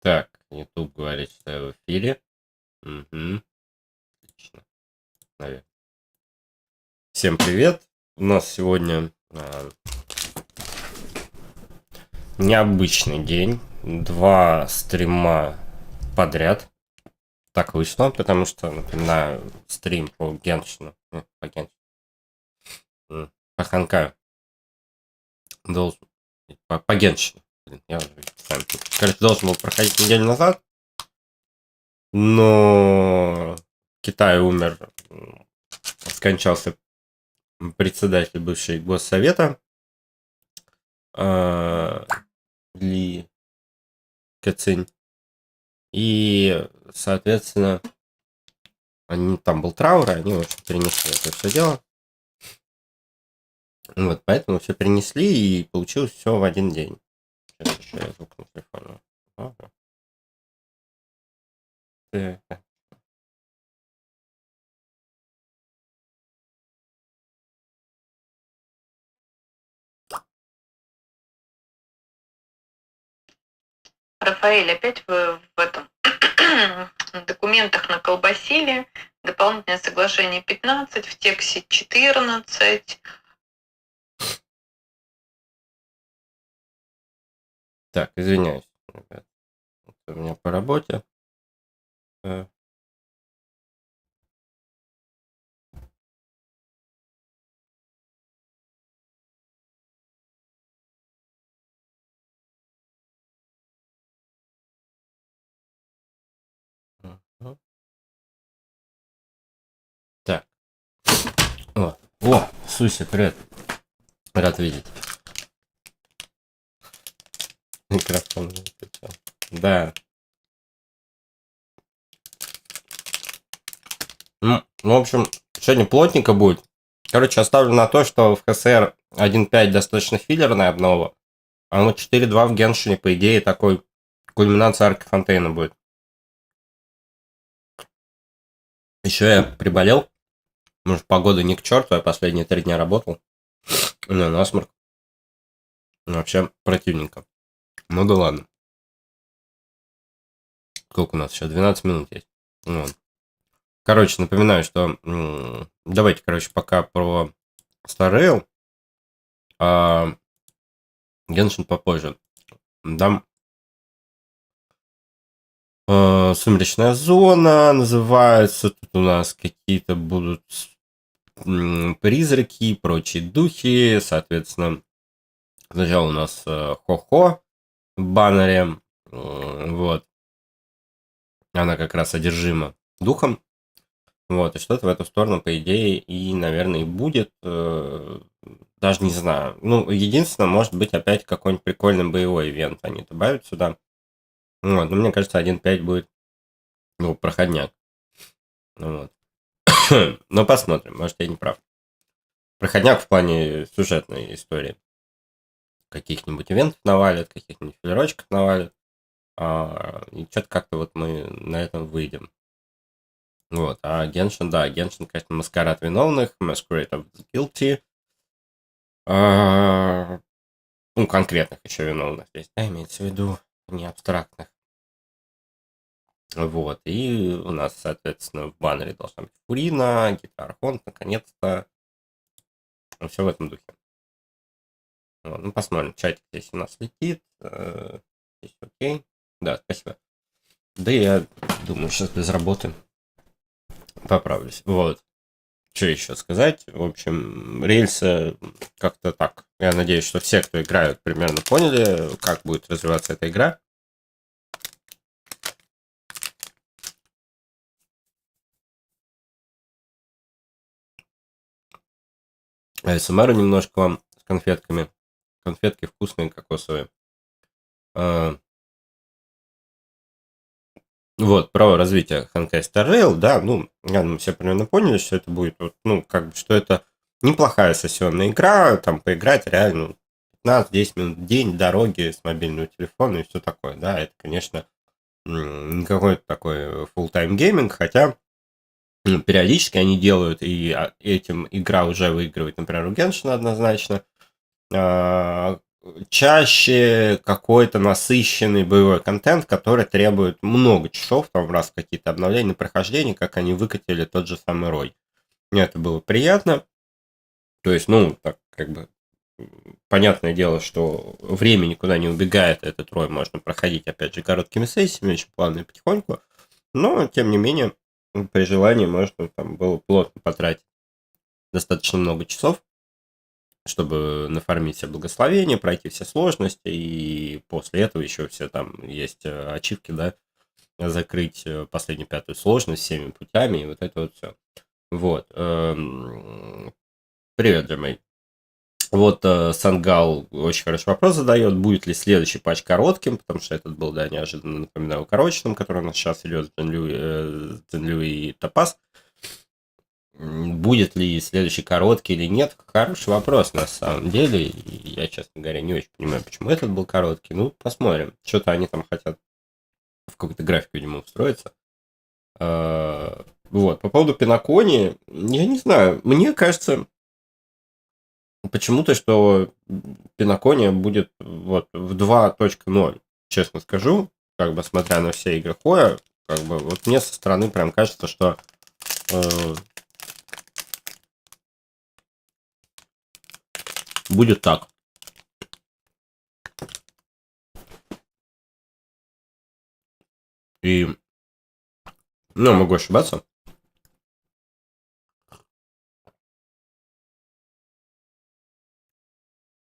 Так, YouTube говорит, что я в эфире. Угу. Отлично. Наверное. Всем привет. У нас сегодня необычный день. 2 стрима подряд. Так вышло, потому что, напоминаю, стрим по Геншину. По Ханкаю. Должен... По Геншину. Я уже сам. Короче, должен был проходить неделю назад. Но Китай умер. Скончался председатель бывший Госсовета Ли Кэцинь. И, соответственно, там был траур, и они, в общем, перенесли это все дело. Вот, поэтому все перенесли, и получилось все в один день. Сейчас еще я звук на телефоне. Рафаэль, опять вы в этом документах наколбасили. Дополнительное соглашение 15, в тексте 14. Так, извиняюсь, ребят. Это у меня по работе. Так. О, Суся, привет. Рад видеть. Микрофон не включал. Да. Ну, в общем, сегодня плотненько будет. Короче, оставлю на то, что в ХСР 1.5 достаточно филлерная обнова, а вот 4.2 в Геншине, по идее, такой кульминация арки Фонтейна будет. Еще я приболел. Может, погода не к черту, я последние 3 дня работал. У меня насморк. Вообще противненько. Ну да ладно. Сколько у нас еще? 12 минут есть. Вот. Короче, напоминаю, что давайте, пока про Star Rail, а Genshin попозже. Дам Сумеречная зона называется. Тут у нас какие-то будут призраки и прочие духи. Соответственно, сначала у нас Хо-Хо в баннере. Вот. Она как раз одержима духом. Вот, и что-то в эту сторону, по идее, и, наверное, и будет. Даже не знаю. Ну, единственное, может быть, опять какой-нибудь прикольный боевой ивент они добавят сюда. Вот, но мне кажется, 1.5 будет, ну, проходняк. Вот. Но посмотрим, может, я не прав. Проходняк в плане сюжетной истории. Каких-нибудь ивентов навалят, каких-нибудь филерочков навалят. И что-то как-то вот мы на этом выйдем. Вот, а Genshin, да, Genshin, конечно, маскарад виновных, Masquerade of the Guilty. Ну, конкретных еще виновных здесь, да, имеется в виду, не абстрактных. Вот, и у нас, соответственно, в баннере должна быть Фурина, Гитара Архонт, наконец-то. Все в этом духе. Вот, ну, посмотрим, чатик здесь у нас летит. Здесь окей. Да, спасибо. Да, я думаю, сейчас без работы поправлюсь. Вот. Что еще сказать? В общем, рельсы как-то так. Я надеюсь, что все, кто играют, примерно поняли, как будет развиваться эта игра. АСМР немножко вам с конфетками. Конфетки вкусные, кокосовые. Вот, про развитие Honkai Star Rail, да, ну, мы все примерно поняли, что это будет, вот, ну, как бы, что это неплохая сессионная игра, там, поиграть реально 15-10 минут в день, дороги с мобильного телефона и все такое, да, это, конечно, не какой-то такой full-time гейминг, хотя периодически они делают, и этим игра уже выигрывает, например, у Genshin однозначно, чаще какой-то насыщенный боевой контент, который требует много часов, там раз какие-то обновления, прохождения, как они выкатили тот же самый Рой. Мне это было приятно. То есть, ну, так как бы понятное дело, что время никуда не убегает, этот Рой можно проходить, опять же, короткими сессиями, очень плавно и потихоньку, но, тем не менее, при желании можно там было плотно потратить достаточно много часов, чтобы нафармить все благословения, пройти все сложности, и после этого еще все там есть ачивки, да, закрыть последнюю 5-ю сложность всеми путями, и вот это вот все. Вот. Привет, Джамей. Вот Сангал очень хороший вопрос задает, будет ли следующий патч коротким, потому что этот был, да, неожиданно, напоминаю, укороченным, который у нас сейчас идет с Джинлю и Топаз. Будет ли следующий короткий или нет? Хороший вопрос, на самом деле. И я, честно говоря, не очень понимаю, почему этот был короткий. Ну, посмотрим. Что-то они там хотят в какой-то график, видимо, устроиться. Вот. По поводу Пинакони, я не знаю. Мне кажется, почему-то, что Пинакония будет вот в 2.0. Честно скажу, как бы смотря на все игры Хоя, как бы вот мне со стороны прям кажется, что будет так. И, ну, могу ошибаться.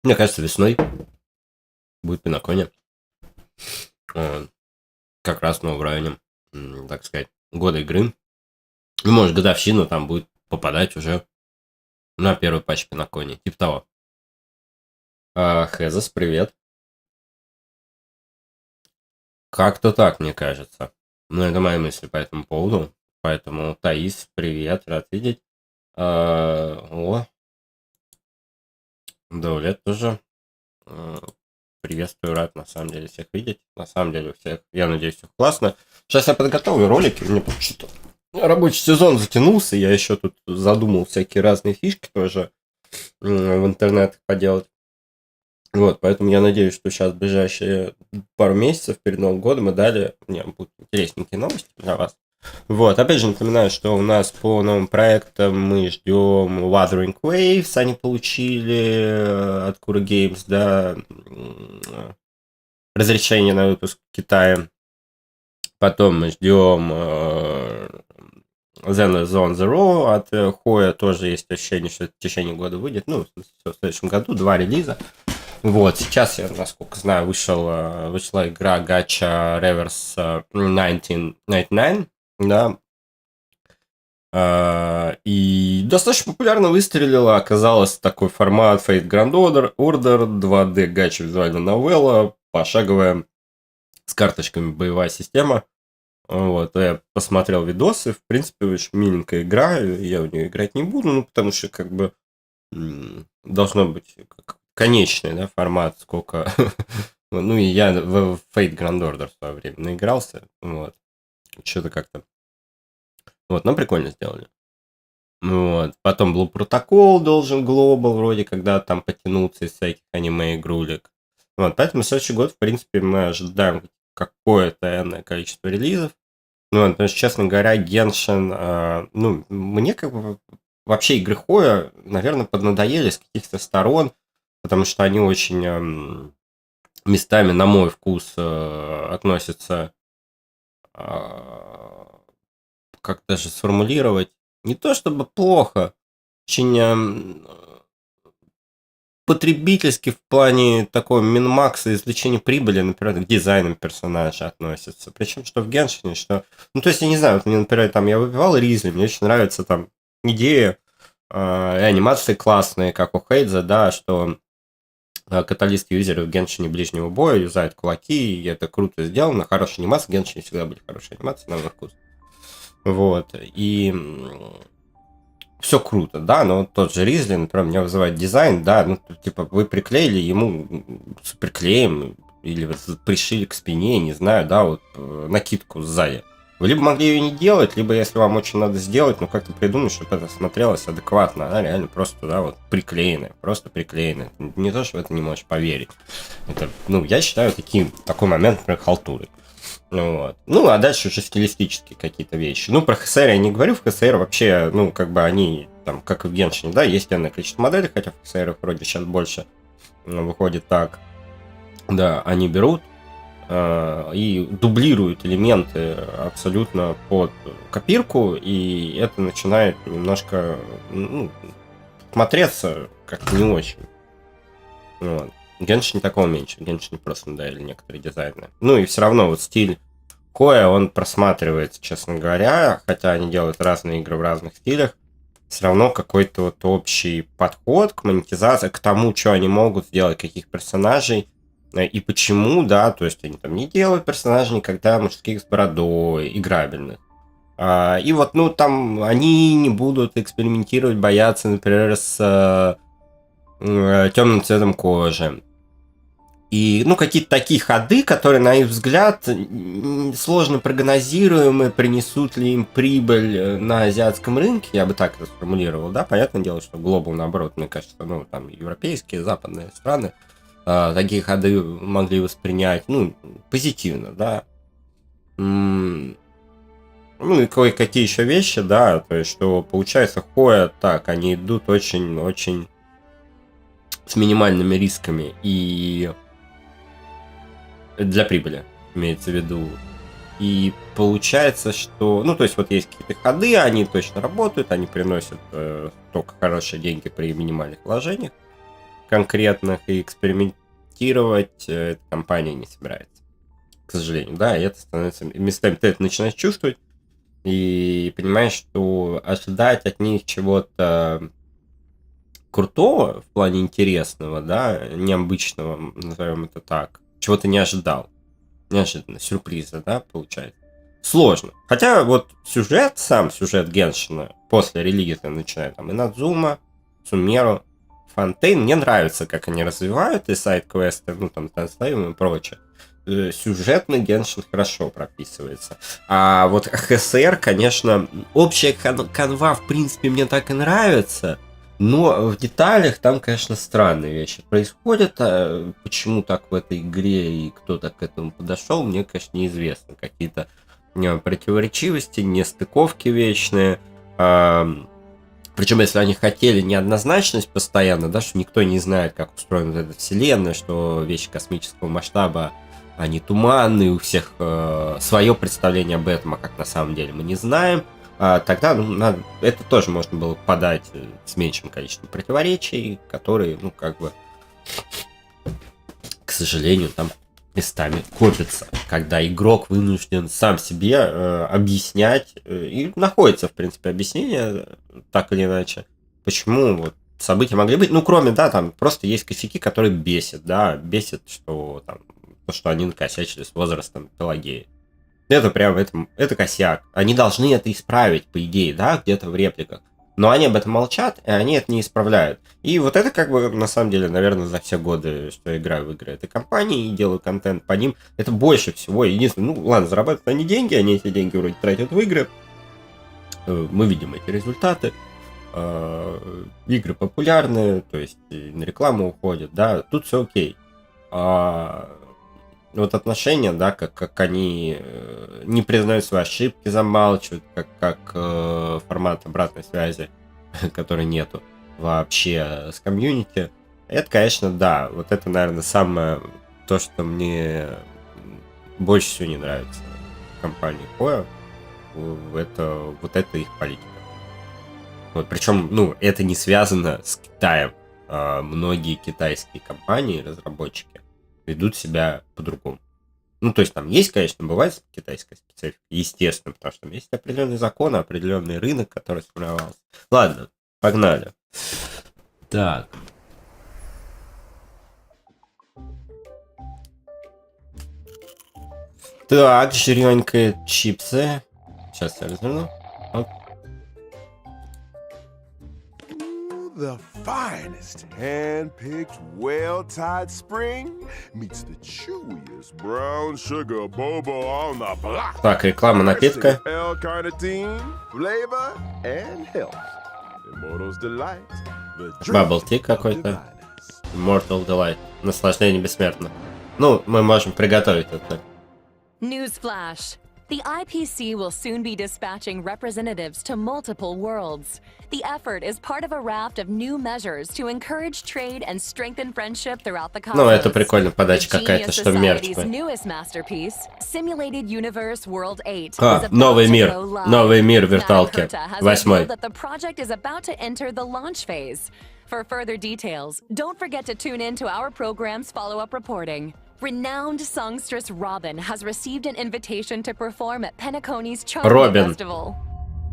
Мне кажется, весной будет Пинакония. Как раз, ну, в районе, так сказать, года игры. Ну, может, годовщина там будет попадать уже на первый патч Пинаконии. Типа того. Хезас, привет. Как-то так, мне кажется. Ну, это мои мысли по этому поводу. Поэтому, Таис, привет, рад видеть. Даулет тоже. Приветствую, рад на самом деле всех видеть. На самом деле всех, я надеюсь, всех классно. Сейчас я подготовлю ролики, мне что-то рабочий сезон затянулся, я еще тут задумал всякие разные фишки тоже в интернет поделать. Вот, поэтому я надеюсь, что сейчас в ближайшие пару месяцев перед Новым годом и далее мне будут интересненькие новости для вас. Вот, опять же напоминаю, что у нас по новым проектам мы ждем Wuthering Waves, они получили от Kura Games, да, разрешение на выпуск в Китае. Потом мы ждем Then is on the Row от Хоя, тоже есть ощущение, что это в течение года выйдет, ну, в следующем году, 2 релиза. Вот, сейчас, я, насколько знаю, вышла игра Gacha Reverse 1999, да, и достаточно популярно выстрелила, оказалось такой формат Fate Grand Order, 2D гача визуальная новелла, пошаговая, с карточками боевая система. Вот, я посмотрел видосы, в принципе, очень миленькая игра, я в нее играть не буду, ну, потому что, как бы, должно быть конечный, да, формат, сколько... Ну, и я в Fate Grand Order в свое время наигрался, вот, что-то как-то... Вот, нам прикольно сделали. Вот, потом Blue Protocol должен Global вроде когда там потянуться из всяких аниме-игрулек. Вот, поэтому следующий год, в принципе, мы ожидаем какое-то энное количество релизов. Ну, потому что, честно говоря, Genshin, ну, мне как бы вообще игры Хоя, наверное, поднадоели с каких-то сторон, потому что они очень местами, на мой вкус, относятся, как даже сформулировать, не то чтобы плохо, очень потребительски в плане такого минмакса извлечения прибыли, например, к дизайнам персонажа относятся. Причем, что в Геншине, что... Ну, то есть, я не знаю, вот мне, например, там я выпивал Ризли, мне очень нравится там идея, и анимации классные, как у Хейдза, да, что каталист-юзеры в Геншине ближнего боя юзают кулаки, и это круто сделано, хорошая анимация, в Геншине всегда были хорошие анимации, на мой вкус. Вот, и... Все круто, да, но вот тот же Ризли, например, меня вызывает дизайн, да, ну, типа, вы приклеили ему суперклеем или пришили к спине, не знаю, да, вот накидку сзади. Вы либо могли ее не делать, либо если вам очень надо сделать, ну как-то придумать, чтобы это смотрелось адекватно. Она реально просто туда вот приклеенная, просто приклеенная. Не то, что в это не можешь поверить. Это, ну, я считаю такой момент, например, халтурой. Вот. Ну, а дальше уже стилистические какие-то вещи. Ну, про ХСР я не говорю, в ХСР вообще, ну, как бы они, там, как и в Геншине, да, есть энное количество моделей, хотя в ХСР вроде сейчас больше выходит так. Да, они берут и дублируют элементы абсолютно под копирку, и это начинает немножко, ну, смотреться как-то не очень. Вот. В Геншине такого меньше. В Геншине просто надоели некоторые дизайны. Ну и все равно вот стиль Коя, он просматривается, честно говоря, хотя они делают разные игры в разных стилях, все равно какой-то вот общий подход к монетизации, к тому, что они могут сделать, каких персонажей, и почему, да, то есть они там не делают персонажей никогда мужских с бородой, играбельных. И вот, ну, там они не будут экспериментировать, бояться, например, с темным цветом кожи. И, ну, какие-то такие ходы, которые, на их взгляд, сложно прогнозируемы, принесут ли им прибыль на азиатском рынке, я бы так это сформулировал, да, понятное дело, что глобал, наоборот, мне кажется, ну, там, европейские, западные страны такие ходы могли воспринять, ну, позитивно, да. Ну, и кое-какие еще вещи, да, то есть, что, получается, ходят так, они идут очень-очень с минимальными рисками, и для прибыли, имеется в виду. И получается, что... Ну, то есть, вот есть какие-то ходы, они точно работают, они приносят только хорошие деньги при минимальных вложениях конкретных, и экспериментировать компания не собирается. К сожалению, да, и это становится... Местами ты это начинаешь чувствовать, и понимаешь, что ожидать от них чего-то крутого в плане интересного, да, необычного, назовем это так, чего ты не ожидал. Неожиданно, сюрприза, да, получается. Сложно. Хотя вот сам сюжет Геншина после релиза, начиная там Инадзума, Сумеру, Фонтейн, мне нравится, как они развивают и сайд-квесты, ну там Транслейвом и прочее. Сюжетный Геншин хорошо прописывается. А вот ХСР, конечно, общая канва, в принципе, мне так и нравится. Но в деталях там, конечно, странные вещи происходят. А почему так в этой игре и кто так к этому подошел, мне, конечно, неизвестно. Какие-то противоречивости, нестыковки вечные. Причем, если они хотели неоднозначность постоянно, да, что никто не знает, как устроена эта вселенная, что вещи космического масштаба, они туманные, у всех свое представление об этом, а как на самом деле мы не знаем. Тогда это тоже можно было подать с меньшим количеством противоречий, которые, ну, как бы, к сожалению, там местами копятся, когда игрок вынужден сам себе объяснять, и находится, в принципе, объяснение, так или иначе, почему вот события могли быть, ну, кроме, да, там просто есть косяки, которые бесят, да, бесит, что там, то, что они накосячили с возрастом Пелагеи. Это прям, это косяк. Они должны это исправить, по идее, да, где-то в репликах. Но они об этом молчат, и они это не исправляют. И вот это, как бы, на самом деле, наверное, за все годы, что я играю в игры этой компании и делаю контент по ним, это больше всего. Единственное, ну, ладно, зарабатывают они эти деньги вроде тратят в игры. Мы видим эти результаты. Игры популярные, то есть на рекламу уходят, да, тут все окей. Вот отношения, да, как они не признают свои ошибки, замалчивают, как формат обратной связи, которой нету вообще с комьюнити. Это, конечно, да, вот это, наверное, самое то, что мне больше всего не нравится в компании Koya. Вот это их политика. Вот, причем, ну, это не связано с Китаем. Многие китайские компании, разработчики, ведут себя по-другому. Ну, то есть там есть, конечно, бывает китайская специфика, естественно, потому что там есть определенные законы, определенный рынок, который сформировался. Ладно, погнали. Так. Так, жирненькие чипсы. Сейчас я разверну. Оп. The finest hand-picked, well-tied spring meets the chewiest brown sugar bobo on the block. Так, реклама напитка. L-carnitine, flavor, and health. Immortal's delight. Bubble tea какой-то. Immortal Delight. Наслаждение бессмертно. Ну, мы можем приготовить это. Newsflash. The IPC will soon be dispatching representatives to multiple worlds. The effort is part of a raft of new measures to encourage trade and strengthen friendship throughout the cosmos. Ну, это прикольно, подача какая-то, что Society's мертвая. newest masterpiece, Simulated Universe World 8, А, is about новый to мир. go live. Новый мир в виртуалке. Madam Herta has 8-й. revealed that the project is about to enter the launch phase. For further details, don't forget to tune in to our program's follow-up reporting. Renowned songstress Robin has received an invitation to perform at Penacony's Charming Робин. Festival.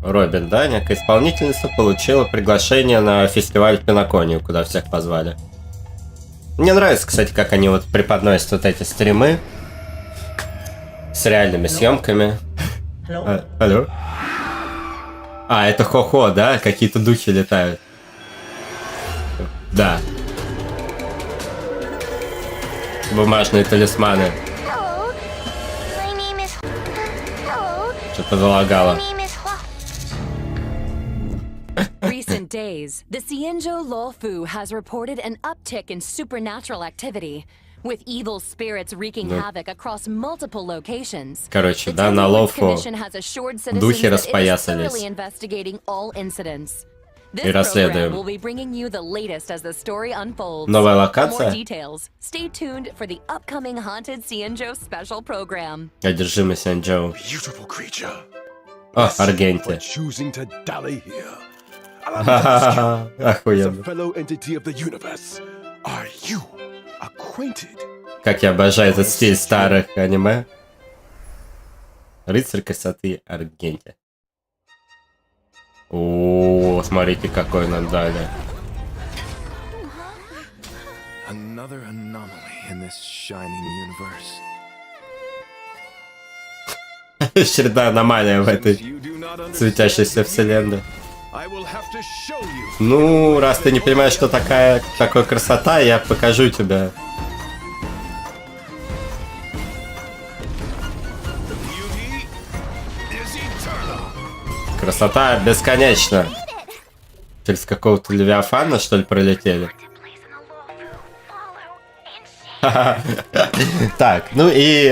Робин, да, некая исполнительница, получила приглашение на фестиваль Пенаконию, куда всех позвали. Мне нравится, кстати, как они вот преподносят вот эти стримы с реальными съемками. Алло. А, это хо-хо, да? Какие-то духи летают. Да. Бумажные талисманы. Что-то залагало. Recent days, the Xianzhou Luofu has reported an uptick in supernatural activity, with evil spirits wreaking havoc across multiple locations. Короче, The да, на Tenderloin Лофу Commission has assured citizens духи that it is распоясались. thoroughly investigating all incidents. И This program расследуем. will be bringing you the latest as the story unfolds. Новая For more локация. details, stay tuned for the upcoming Haunted Xianzhou special program. Одержимый Сянчжоу. Beautiful creature. О, For Аргенте. choosing to dally here. Allow me to ask you, Ха-ха-ха. as a Охуенно. fellow entity of the universe, are you acquainted? Как я обожаю этот стиль старых аниме. Рыцарь красоты Аргенте. О, смотрите, какой нам дали. Another anomaly in this shining universe. Очередная аномалия в этой You do not understand светящейся вселенной. I will have to show you. Ну, раз ты не понимаешь, что такая красота, я покажу тебе. Beauty is eternal. Красота бесконечна. Через какого-то левиафана, что ли, пролетели? Так, ну и,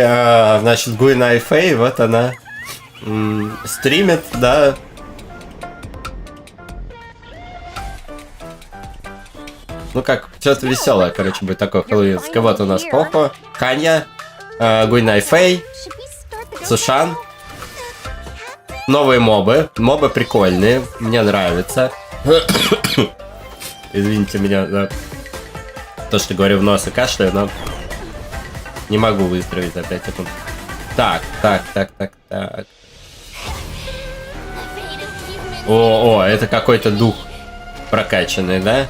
значит, Гуйна Фэй, вот она стримит, да. Ну как, что-то веселое, короче, будет такое хэллоуинское. Вот у нас Похо, Ханя, Гуйна Фэй, Сушан. Новые мобы. Мобы прикольные, мне нравится. Извините меня, да. То, что говорю в нос и кашляю, но не могу выздороветь за 5 секунд. Так. О, это какой-то дух прокачанный, да?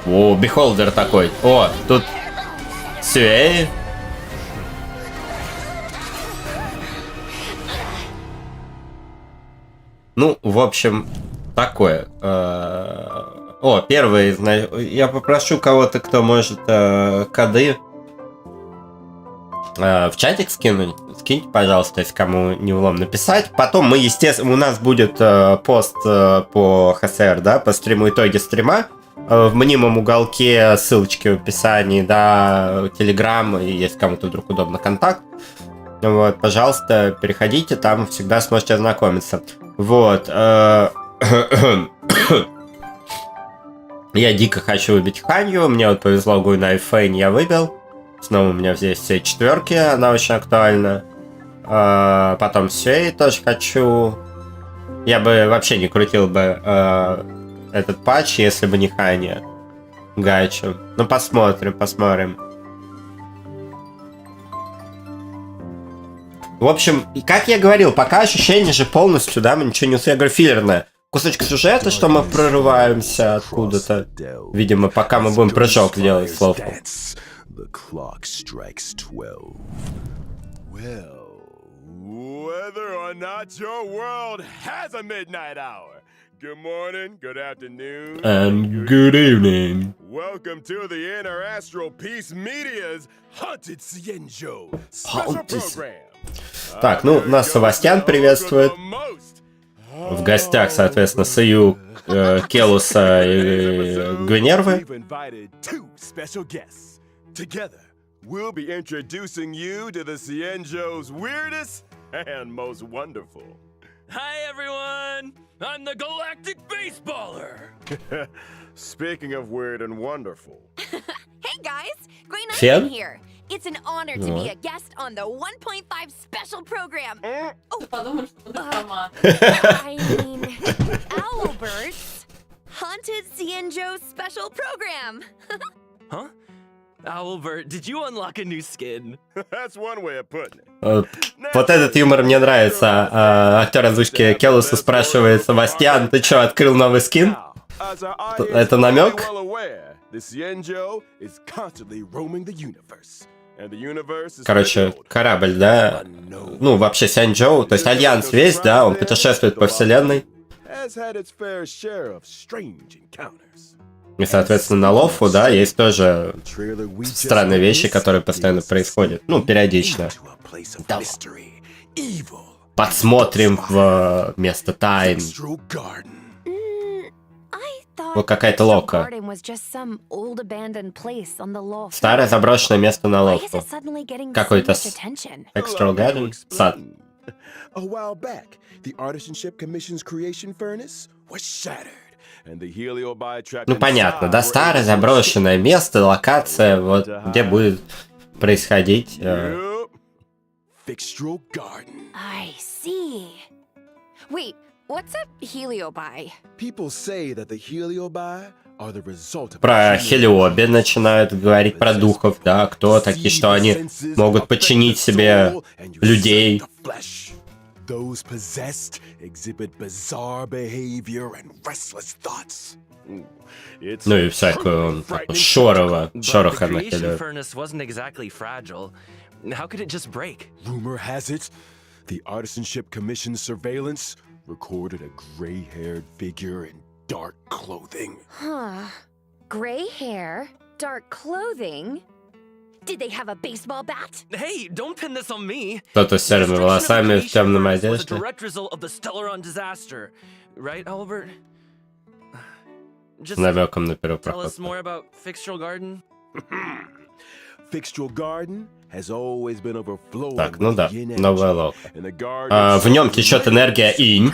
О, бихолдер такой. О, тут Сюэй. Ну, в общем, такое. О, первый, я попрошу кого-то, кто может коды в чатик скинуть. Скиньте, пожалуйста, если кому не влом написать. Потом мы, естественно, у нас будет пост по ХСР, да, по стриму, итоги стрима. В мнимом уголке ссылочки в описании, да, Телеграм, и если кому-то вдруг удобно контакт. Вот, пожалуйста, переходите, там всегда сможете ознакомиться. Вот. Я дико хочу выбить Ханью. Мне вот повезло, Гуйна Фэйн я выбил. Снова у меня здесь все четверки, она очень актуальна. Потом Сюэй тоже хочу. Я бы вообще не крутил бы этот патч, если бы не Ханя. Гачу. Ну, посмотрим. В общем, как я говорил, пока ощущение же полностью, да, мы ничего не успели. Я говорю, филлерное. Кусочек сюжета, что мы прорываемся откуда-то. Видимо, пока мы будем прыжок делать, слов. The clock strikes 12. Well, whether or not your world has a midnight hour, Good morning, good afternoon, And good evening. Welcome to the Inner Astral Peace Media's Haunted Cienjo Special Program. Так, ну, нас Севастьян приветствует. В гостях, соответственно, Саю, Келуса и Гвинервы. We'll be introducing you to the Cienjo's weirdest and most wonderful. Hi everyone! I'm the Galactic Baseballer! Speaking of weird and wonderful. Hey guys, Green Всем? Onion here. It's an honor to be a guest on the 1.5 special program. I mean, Owlbird's Haunted Cienjo special program. Huh? Owlbert, did you unlock a new skin? That's one way of putting it. Вот этот юмор мне нравится. Актер озвучки Келуса спрашивает: Севастьян, ты что, открыл новый скин? Это намек? Короче, корабль, да? Ну, вообще Сяньчжоу, то есть Альянс весь, да, он путешествует по вселенной. И, соответственно, на Лофу, да, есть тоже странные вещи, которые постоянно происходят. Ну, периодично. Да. Подсмотрим в место тайн. Вот какая-то лока. Старое заброшенное место на Лофу. Какой-то Extra Garden? Сад. Ну понятно, да, старое заброшенное место, локация, вот где будет происходить. I see. Wait, what's a heliobi? People say that the heliobi are the result of Про Хелиоби начинают говорить, про духов, да, кто такие, что они могут подчинить себе людей. Those possessed exhibit bizarre behavior and restless thoughts. Ну и всякую шороха на Хелиоби. furnace wasn't exactly fragile. How could it just break? Rumor has it, the Artisanship Commission's surveillance recorded a gray-haired figure in dark clothing. Huh. Gray hair, dark clothing. Did they have a baseball bat? Hey, don't pin this on me. Кто-то с серыми волосами в темном одежде. Direct result of the Stellaron disaster, right, Albert? Just Намеком на tell первопроход. us more about Fixtural Garden. Fixtural Garden has always been overflowing. Так, ну да, новая лока. В В нем течет энергия инь,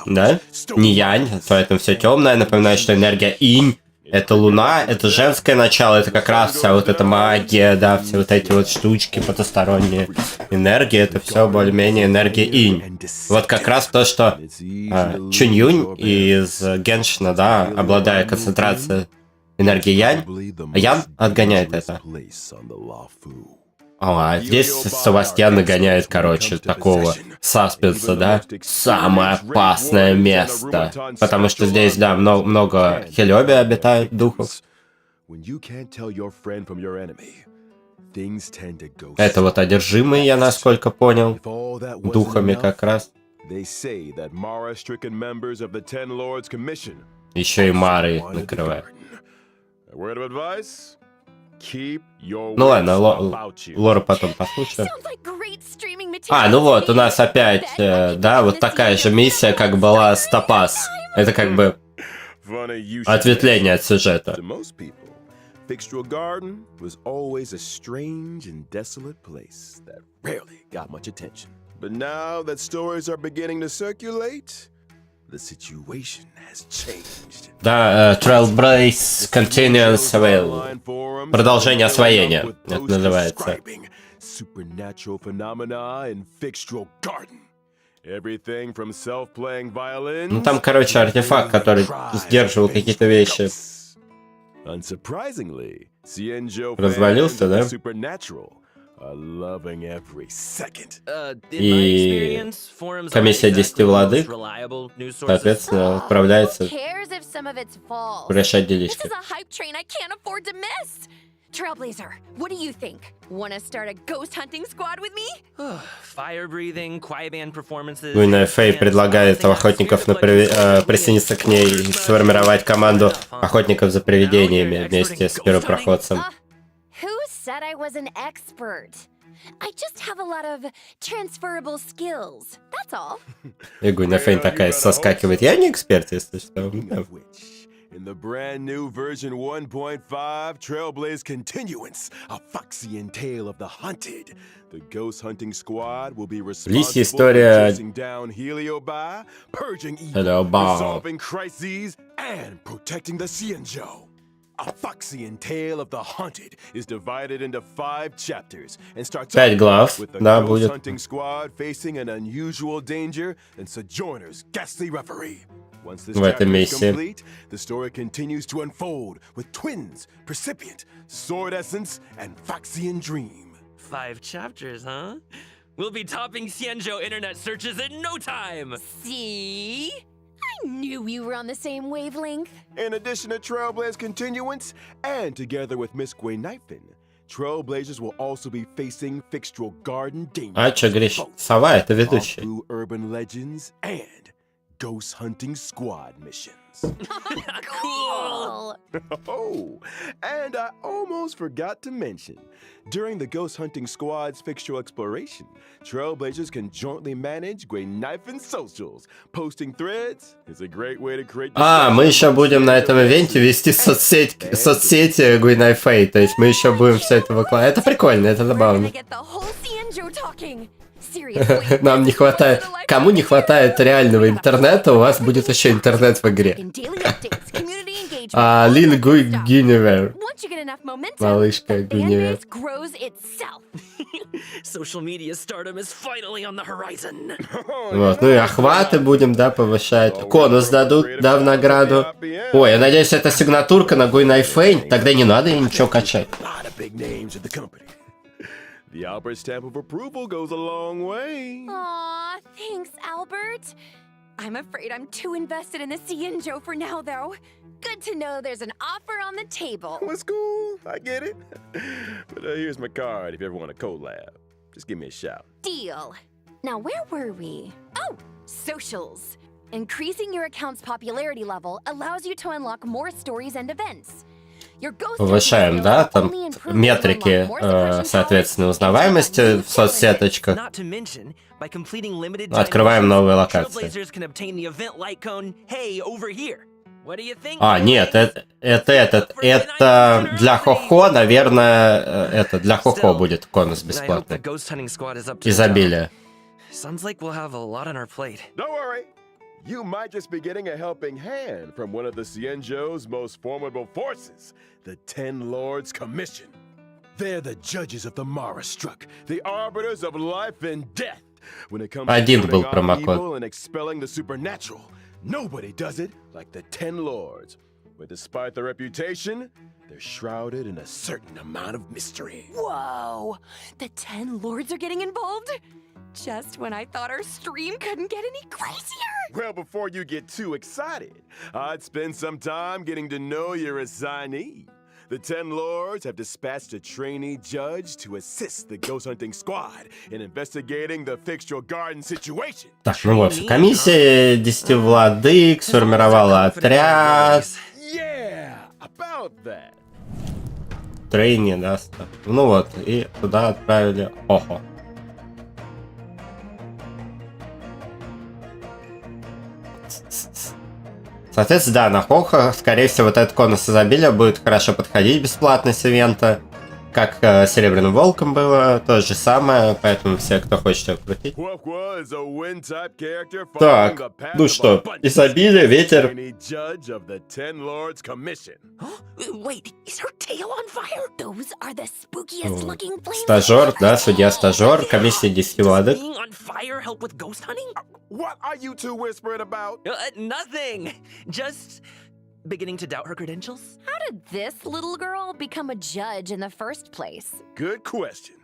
да? Не янь, поэтому все темное. Напоминаю, что энергия инь — это луна, это женское начало, это как раз вся вот эта магия, да, все вот эти вот штучки потусторонние. Энергия — это все более-менее энергия инь. Вот как раз то, что Чунь-Юнь из Геншина, да, обладая концентрацией энергии янь, ян отгоняет это. А здесь Севастьян нагоняет, короче, такого саспенса, да? Самое опасное место. Потому что здесь, да, много Хелиоби обитает, духов. Это вот одержимые, я насколько понял, духами как раз. Еще и Марой накрывает. Ну ладно, лора потом послушаем. Ну вот, у нас опять, да, вот такая же миссия, как была с Топаз. Это как бы ответвление от сюжета. Fixtural Garden was always a strange and desolate place that rarely got much attention. But now that stories are beginning to circulate, the situation has changed. Да, Trailblaze Continuous Avail. Продолжение освоения, это называется. Supernatural phenomena in Fixtural Garden. Everything from self-playing violins. Ну там, короче, артефакт, который сдерживал какие-то вещи. Unsurprisingly, Cienjo развалился, да? И комиссия 10 владык, соответственно, отправляется решать делишки. Trailblazer, what do you think? Wanna start a ghost hunting squad with me? Fire breathing, quiet band performances. Гуйная Фэй предлагает охотников присоединиться к ней и сформировать команду охотников за привидениями вместе с первопроходцем. Who said I was an expert? I just have a lot of transferable skills. That's all. И Гуйная Фэй такая соскакивает. Я не эксперт, если что. In the brand new version 1.5 Trailblaze Continuance, a Foxian tale of the hunted, the ghost hunting squad will be responsible for chasing down Heliobi, purging evil, resolving crises, and protecting the Xianzhou. A Foxian tale of the hunted is divided into 5 chapters and starts off with the ghost hunting squad facing an unusual danger and Sojourner's ghastly referee. Once this chapter is complete, the story continues to unfold with twins, Percipient, Sword Essence, and Foxian Dream. 5 chapters, huh? We'll be topping Xianzhou internet searches in no time! See? I knew we were on the same wavelength. In addition to Trailblaze Continuance, and together with Miss Guinifin, Trailblazers will also be facing Fixtral Garden Danger. А чё, Гриш? Сова — это ведущий. Blue Urban Legends and Ghost Hunting Squad missions. Cool! Oh, and I almost forgot to mention, during the Ghost Hunting Squad's fixtural exploration, Trailblazers can jointly manage Guinifin socials. Posting threads is a great way to create... Мы еще будем на этом ивенте вести соцсети Гуйной Фэй, то есть мы еще будем все это выкладывать. Это прикольно, это забавно. Нам не хватает... Кому не хватает реального интернета, у вас будет еще интернет в игре. Лил Гунивер. Малышка Гунивер. Вот, ну и охваты будем, да, повышать. Конус дадут, да, в награду. Ой, я надеюсь, это сигнатурка на Гуйной Фэй, тогда не надо ничего качать. The Albert stamp of approval goes a long way. Aw, thanks, Albert. I'm afraid I'm too invested in the Xianzhou for now, though. Good to know there's an offer on the table. It's cool, I get it. But here's my card if you ever want a collab. Just give me a shout. Deal. Now, where were we? Oh, socials. Increasing your account's popularity level allows you to unlock more stories and events. Повышаем, да, там метрики, соответственно, узнаваемости в соцсеточках. Открываем новые локации. Нет, это для Хохо, наверное, это для Хохо будет конус бесплатный. Изобилие. You might just be getting a helping hand from one of the Xianzhou's most formidable forces, the 10 Lords Commission. They're the judges of the Mara Struck, the arbiters of life and death. When it comes to putting off evil and expelling the supernatural, nobody does it like the 10 Lords. But despite their reputation, they're shrouded in a certain amount of mystery. Whoa! The 10 Lords are getting involved? Just when I thought our stream couldn't get any crazier! Well, before you get too excited, I'd spend some time getting to know your assignee. The 10 Lords have dispatched a trainee judge to assist the Ghost Hunting Squad in investigating the Fixtral Garden situation. Так, ну вот, комиссия 10 владык сформировала отряд. Yeah, about that. Трейни, да, ну вот, и туда отправили Хохо. Соответственно, да, на Хохо, скорее всего, вот этот конус изобилия будет хорошо подходить бесплатно с ивента. Как Серебряным Волком было, то же самое, поэтому все, кто хочет его крутить. Так, ну что, изобилие, ветер. Стажер, да, судья-стажер, комиссия 10 владык. Beginning to doubt her credentials? How did this little girl become a judge in the first place? Good question.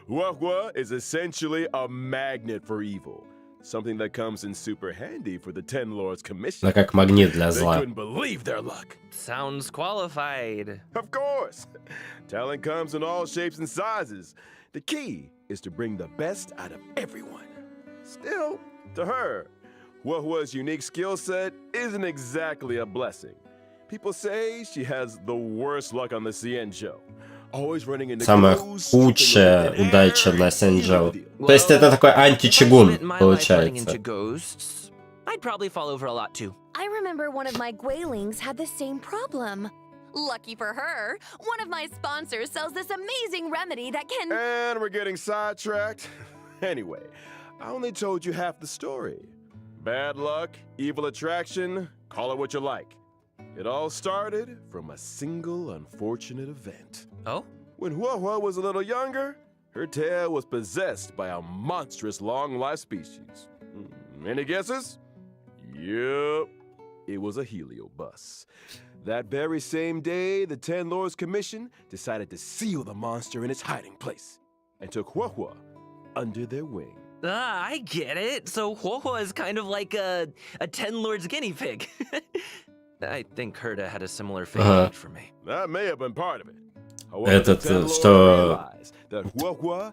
Wahwa is essentially a magnet for evil. something that comes in super handy for the Ten Lords Commission. Она как магнит для They зла. couldn't believe their luck. Sounds qualified. Of course. Talent comes in all shapes and sizes. The key is to bring the best out of everyone. Still, to her, Huahua's unique skill set isn't exactly a blessing. People say she has the worst luck on the Xianzhou. Always running into Самая clues, худшая something удача на every Сяньчжоу. deal. То есть это такой If I античигун, spent my life running into получается. ghosts, I'd probably fall over a lot too. I remember one of my Guilings had the same problem. Lucky for her, one of my sponsors sells this amazing remedy that can... And we're getting sidetracked. Anyway, I only told you half the story. Bad luck, evil attraction, call it what you like. It all started from a single unfortunate event. Oh? When Huahua was a little younger, her tail was possessed by a monstrous long-life species. Any guesses? Yup, it was a heliobus. That very same day, the Ten Lords Commission decided to seal the monster in its hiding place and took Huahua under their wing. Ah, I get it. So Huohua is kind of like a Ten Lords guinea pig. I think Herda had a similar fate for me. That may have been part of it. Этот, что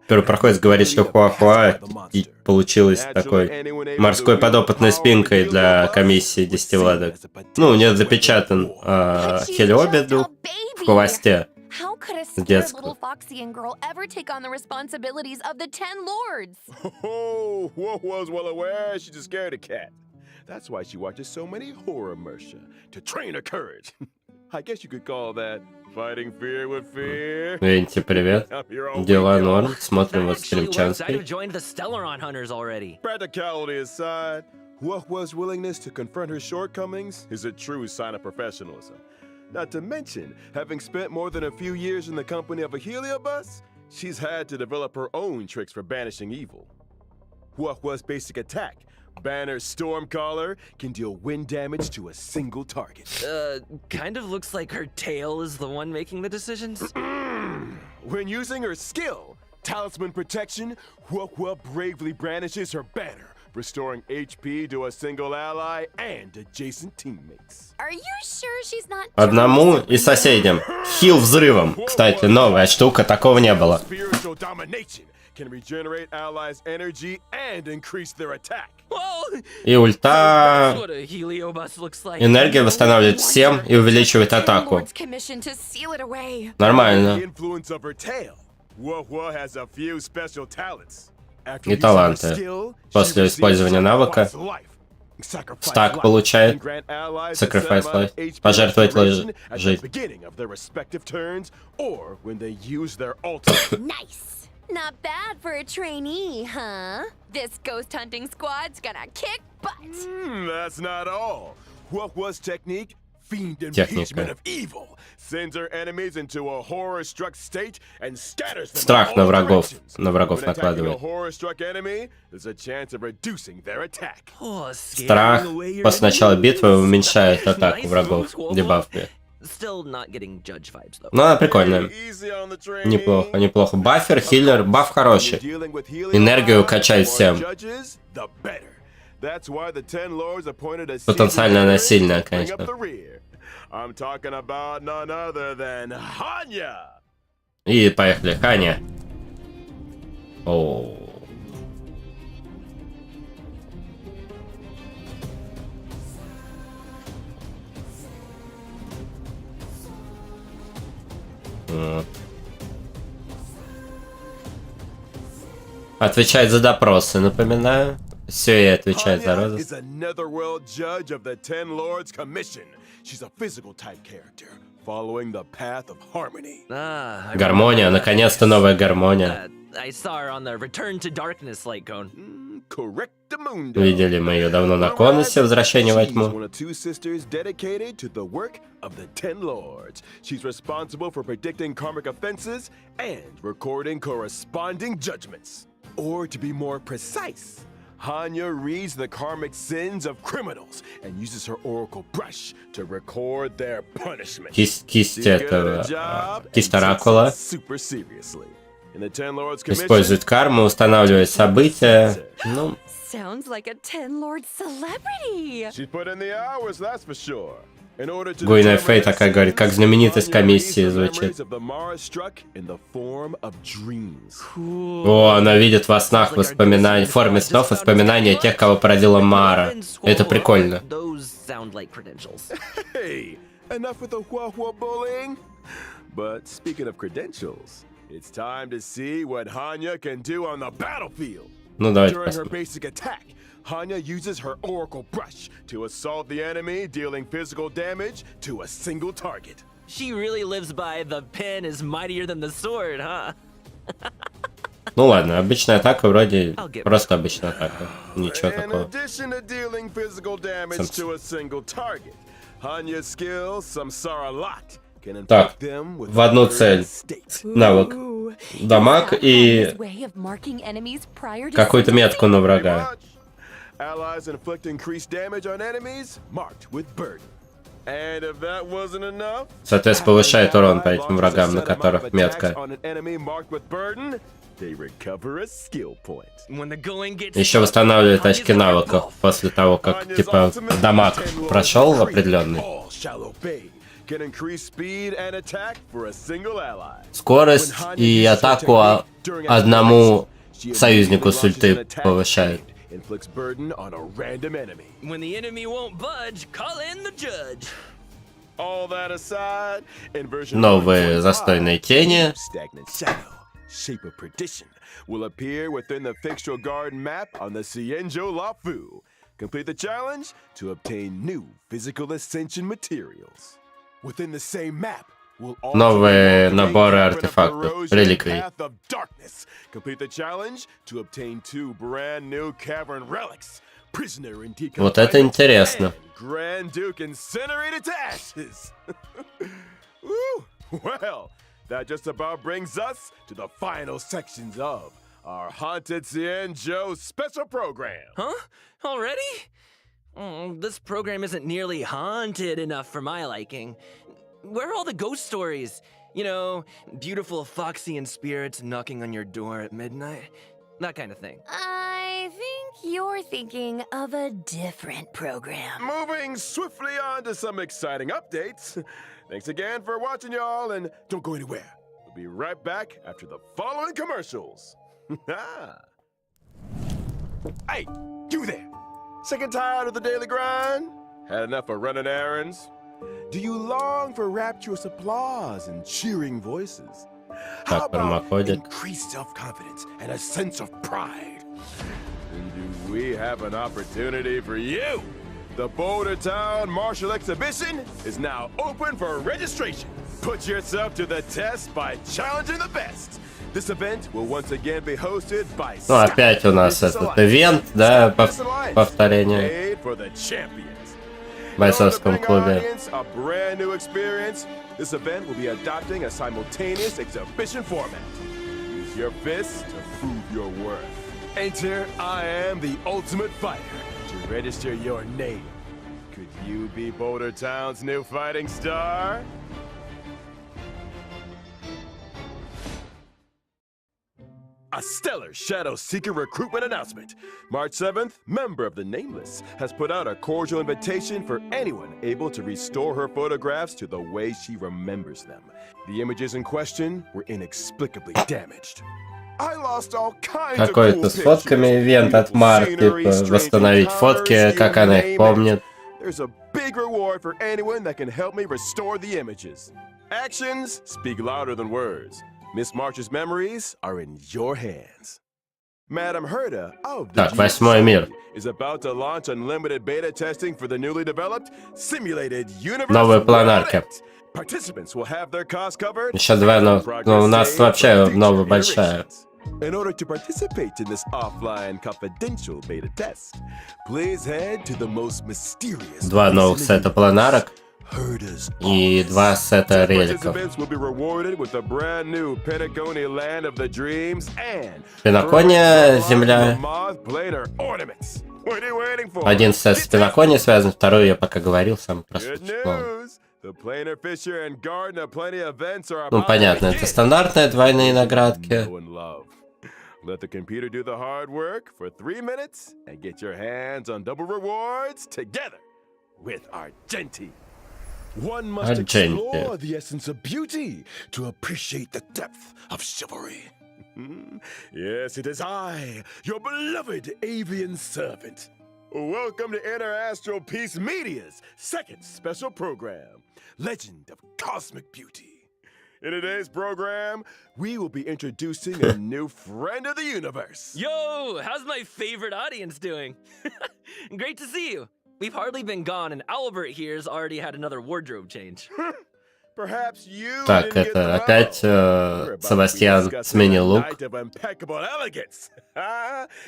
первопроходец говорит, что Хуахуа и получилась такой морской подопытной спинкой для комиссии 10 владок. Ну, у нее запечатан Хелиоби дух в хвосте. How could a С scared детского. little Foxian girl ever take on the responsibilities of the Ten Lords? Oh, Huahua's well aware she's a scaredy cat. That's why she watches so many horror mercia to train her courage. I guess you could call that fighting fear with fear. Видите, привет. Дела норм. Смотрим That вот actually works. I'd стримчанский. have joined the Stellaron Hunters already. Practicality aside, Huahua's willingness to confront her shortcomings is a true sign of professionalism. Not to mention, having spent more than a few years in the company of a heliobus, she's had to develop her own tricks for banishing evil. Huahua's basic attack, Banner's Stormcaller, can deal wind damage to a single target. Kind of looks like her tail is the one making the decisions. When using her skill, Talisman Protection, Huahua bravely brandishes her banner, restoring HP to a single ally and adjacent teammates. Are you sure she's not... Одному и соседям. Хил взрывом. Кстати, новая штука, такого не было. Spiritual domination can regenerate allies' energy and increase their attack. Whoa! И ульта... That's what a heliobus looks like. Энергия восстанавливает всем и увеличивает Ten атаку. Lords commissioned to seal it away. The Нормально. influence of her tail, Huahua has a few special talents. After И using her таланты. skill, После she использования receives навыка sacrifice life, sacrifice стак life, получает. and grant allies a Sacrifice set amount of life. HP Пожертвовать restoration at the жизнь. beginning of their respective turns or when they use their ultimate. Nice. Not bad for a trainee, huh? This ghost hunting squad's gonna kick butt. That's not all. Huahua's technique, Fiend Техника. Impeachment of Evil, sends her enemies into a horror-struck state and scatters them Страх in на all врагов, directions. на врагов When attacking a накладывает. horror-struck enemy, there's a chance of reducing their attack. Oh, scary Страх the way you're после начала doing битвы this. уменьшает атаку Nice врагов. moves, Huohuo. Дебафы. Still not getting judge vibes though. Ну, она прикольная. Easy on the trainee. Неплохо, неплохо. Баффер, хиллер, баф хороший. Dealing with Энергию helios, качает the more всем. judges, the better. That's why the Ten Lords appointed a Потенциально она сильная, to bring up конечно. the rear. I'm talking about none other than Hanya. И поехали. Ханя. О. Вот. Отвечает за допросы, напоминаю. Все, и отвечает за Hanya розыск. is a netherworld judge of the Ten Lords Commission. She's a physical type character, following the path of harmony. Ah, I Гармония, remember that. наконец-то новая гармония. I saw her on the Return to Darkness light cone. Correctamundo. Видели мы ее давно на конусе «Возвращение во She's тьму». one of two sisters dedicated to the work of the Ten Lords. She's responsible for predicting karmic offenses and recording corresponding judgments. Or to be more precise, Hanya reads the karmic sins of criminals and uses her oracle brush to record their punishment. Кисть She's good at этого, her job and кисть takes it оракула. super seriously. In the Ten Lords Commission, Использует карму, устанавливает события. Ну, sounds like a 10-lord celebrity. She's put in the hours, that's for sure. In order to Гуйная Фэй такая говорит, как знаменитость комиссии звучит. О, она видит во снах воспоминания, в форме снов воспоминания тех, кого породила Мара. Это прикольно. Hey, enough with the hua bullying. But speaking of credentials, it's time to see what Hanya can do on the battlefield. Ну, давайте During her посмотрим. basic attack, Hanya uses her Oracle Brush to assault the enemy, dealing physical damage to a single target. She really lives by the pen is mightier than the sword, huh? Ну ладно, обычная атака вроде просто обычная атака. Ничего In такого. addition to dealing physical damage to a single target, Hanya's skill, Samsara Lot, can Так, inflict them with в одну a цель. state. Навык. Дамаг и какую-то метку на врага. Allies inflict increased damage on enemies marked with burden. And if that wasn't enough, Соответственно, повышает урон по этим врагам, на которых метка. Еще восстанавливает очки навыков после того, как, типа, дамаг прошел определенный. Скорость и атаку одному союзнику с ульты повышает. Inflicts burden on a random enemy. When the enemy won't budge, call in the judge. All that aside, in version Новые застойные тени. stagnant shadow, shape of perdition, will appear within the fixture garden map on the Cienjo Lafu. Complete the challenge to obtain new physical ascension materials. Within the same map, Новые наборы артефактов, реликвий. Complete the challenge to obtain 2 brand new cavern relics. Prisoner in Вот это интересно. Grand Duke incinerated to ashes. Woo! Well, that just about brings us to the final sections of our Haunted Cienjo special program. Huh? Already? This program isn't nearly haunted enough for my liking. Where are all the ghost stories? You know, beautiful Foxian spirits knocking on your door at midnight? That kind of thing. I think you're thinking of a different program. Moving swiftly on to some exciting updates. Thanks again for watching, y'all, and don't go anywhere. We'll be right back after the following commercials. Hey, you there! Sick and tired of the daily grind? Had enough of running errands? Do you long for rapturous applause and cheering voices? How about increased self-confidence and a sense of pride? And do we have an opportunity for you? The Boulder Town Martial Exhibition is now open for registration. Put yourself to the test by challenging the best. This event will once again be hosted by Ну, опять у нас этот ивент, да, повторение. В бойцовском клубе. A brand new experience. This event will be adopting a simultaneous exhibition format. Use your fists to prove your worth. Enter I am the ultimate fighter to register your name. Could you be Boulder Town's new fighting star? A stellar Shadow Seeker recruitment announcement. March 7th, member of the Nameless has put out a cordial invitation for anyone able to restore her photographs to the way she remembers them. The images in question were inexplicably damaged. I lost all kinds of Какой-то с фотками ивент от Марк, типа восстановить фотки, как она их помнит. There's a big reward for anyone that can help me restore the images. Actions speak louder than words. Miss March's memories are in your hands. Madam Herda of the Восьмой мир. is about to launch unlimited beta testing for the newly developed simulated universe. Новые планарки. Participants will have their costs covered. Еще два, но у нас вообще новая большая. In order to participate in this offline confidential beta test, please head to the most mysterious. Два новых сета планарок и два сета реликов. Пенакония, земля. Один сет с Пенаконией связан, второй я пока говорил, сам просто ну понятно, это стандартные двойные наградки. Let the computer do the hard work for 3 minutes and get your hands on double rewards together with Argenti. One must Argenti. explore the essence of beauty to appreciate the depth of chivalry. Yes, it is I, your beloved avian servant. Welcome to Interastral Peace Media's second special program, Legend of Cosmic Beauty. In today's program, we will be introducing a new friend of the universe. Yo, how's my favorite audience doing? Great to see you. We've hardly been gone, and Albert here's already had another wardrobe change. Perhaps you Так, didn't get the это memo. опять We're about to be Себастьян discussing сменил a лук. night of impeccable elegance.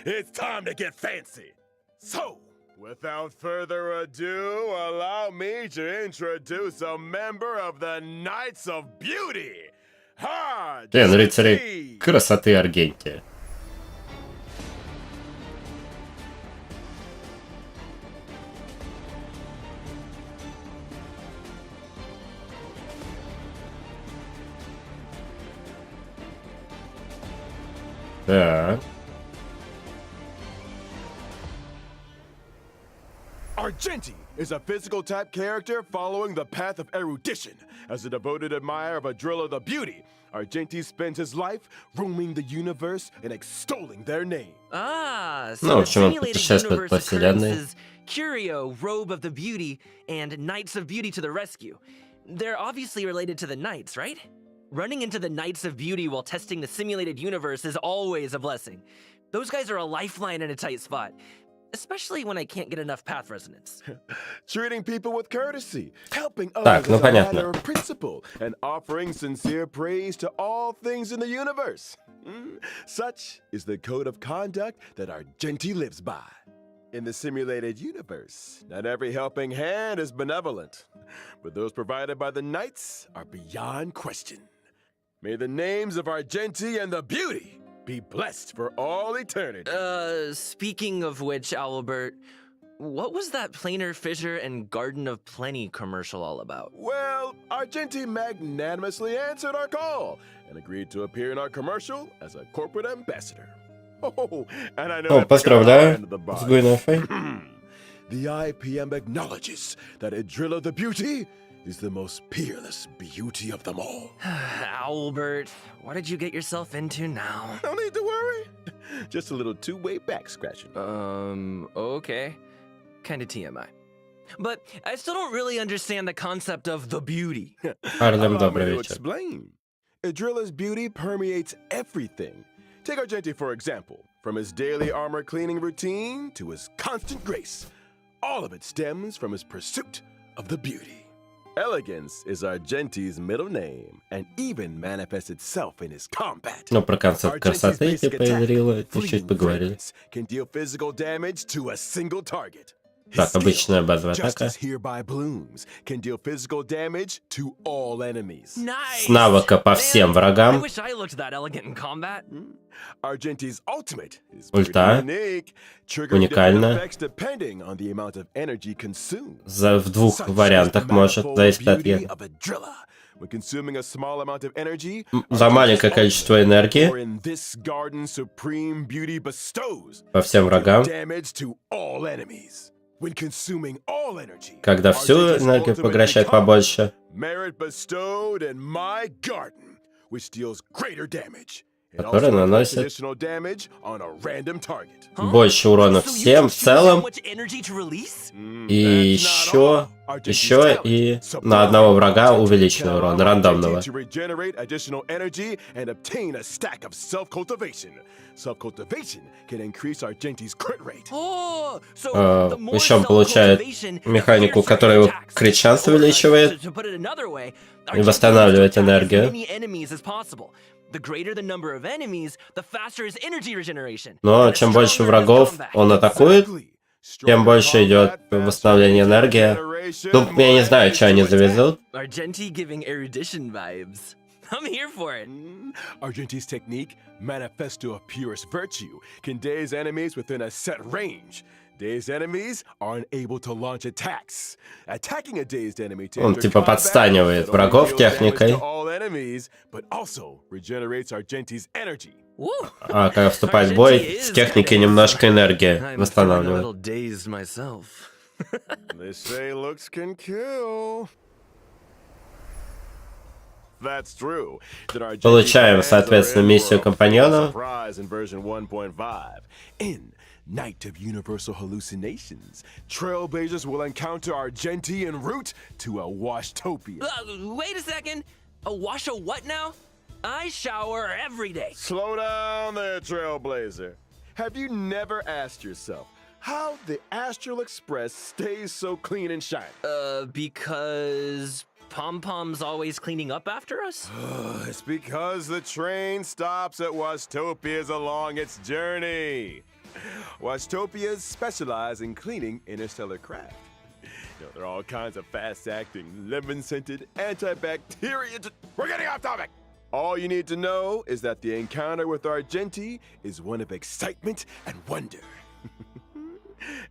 It's time to get fancy. So, without further ado, allow me to introduce a member of the Knights of Beauty. Блин, рыцари красоты Аргентии. Так. Argenti is a physical type character following the path of erudition. As a devoted admirer of Adrilla the Beauty, Argenti spends his life roaming the universe and extolling their name. Ah, Ну, so в the общем, он simulated путешествует по universe вселенной. occurrences Curio, Robe of the Beauty, and Knights of Beauty to the rescue. They're obviously related to the Knights, right? Running into the Knights of Beauty while testing the simulated universe is always a blessing. Those guys are a lifeline in a tight spot, especially when I can't get enough path resonance. Treating people with courtesy, helping Так, others ну as a понятно. matter of principle, and offering sincere praise to all things in the universe. Such is the code of conduct that Argenti lives by. In the simulated universe, not every helping hand is benevolent, but those provided by the Knights are beyond question. May the names of Argenti and the Beauty be blessed for all eternity. Speaking of which, Albert, what was that Planar Fissure and Garden of Plenty commercial all about? Well, Argenti magnanimously answered our call and agreed to appear in our commercial as a corporate ambassador. Oh, and I know О, поздравляю с Гуинофой. The IPM acknowledges that Adrilla the Beauty is the most peerless beauty of them all. Albert, what did you get yourself into now? No need to worry. Just a little two-way back scratching. Okay. Kinda TMI. But I still don't really understand the concept of the beauty. Арлем, Allow me добрый to вечер. explain. Adrilla's beauty permeates everything. Take Argenti, for example. From his daily armor cleaning routine to his constant grace, all of it stems from his pursuit of the beauty. Elegance is Argenti's middle name and even manifests itself in his combat. Ну, про концепт Argenti's красоты, basic типа, attack, Изрила, чуть-чуть fleeting поговорили. fragrance, can deal physical damage to a single target. His Так, skill, обычная базовая атака. Justice hereby blooms, can deal physical damage to all enemies. Nice! С навыка по всем Man, I врагам. wish I looked that elegant in combat. Argenti's ultimate is Ульта. pretty unique, triggering different Уникально. effects depending on the amount of energy consumed. В двух Such is вариантах the может manifold зависеть от beauty яда. of Adrilla. When consuming a small amount of energy, За маленькое количество энергии or in this garden supreme beauty bestows по всем врагам. damage to all enemies. When consuming all energy, Когда всю Argenti's энергию ultimate поглощает becomes побольше. merit bestowed in my garden, which deals greater damage. It Который also inflicts наносит additional damage on a random target. больше урона So you всем can в choose how целом. much energy to release? И еще и на одного врага увеличенный урон, рандомного. To regenerate additional energy and obtain a stack of self-cultivation. Self-cultivation can increase Argenti's crit rate. Oh, so the more Еще он получает self-cultivation, the механику, fiercer которая его attacks. крит-шанс Or, увеличивает to put it another way, и Argenti восстанавливает wants to attack as энергию. many enemies as possible. The greater the number of enemies, the faster his energy regeneration. Но And the чем больше stronger his врагов combat. он атакует, тем больше идет восстановление энергии. Тут я не знаю, что они завезут. Argenti giving erudition vibes. I'm here for it. Argenti's technique, manifesto of purest virtue, can daze enemies within a set range. Dazed enemies are unable to launch attacks. Attacking a dazed enemy to Он enter типа combat подстанивает not only врагов deals damage техникой. to all enemies, but also regenerates Argenti's energy Woo! А когда вступает в бой, с техники немножко энергии I'm feeling a восстанавливает. little dazed myself. They say looks can kill. That's true. Получаем, соответственно, миссию компаньона. In version 1.5. In Night of Universal Hallucinations, Trailblazers will encounter Argenti en route to a Washtopia. Wait a second. A wash a what now? I shower every day. Slow down there, Trailblazer. Have you never asked yourself how the Astral Express stays so clean and shiny? Because Pom Pom's always cleaning up after us? It's because the train stops at Wastopias along its journey. Wastopias specialize in cleaning interstellar craft. You know, there are all kinds of fast-acting, lemon-scented, antibacterial... We're getting off topic! All you need to know is that the encounter with Argenti is one of excitement and wonder.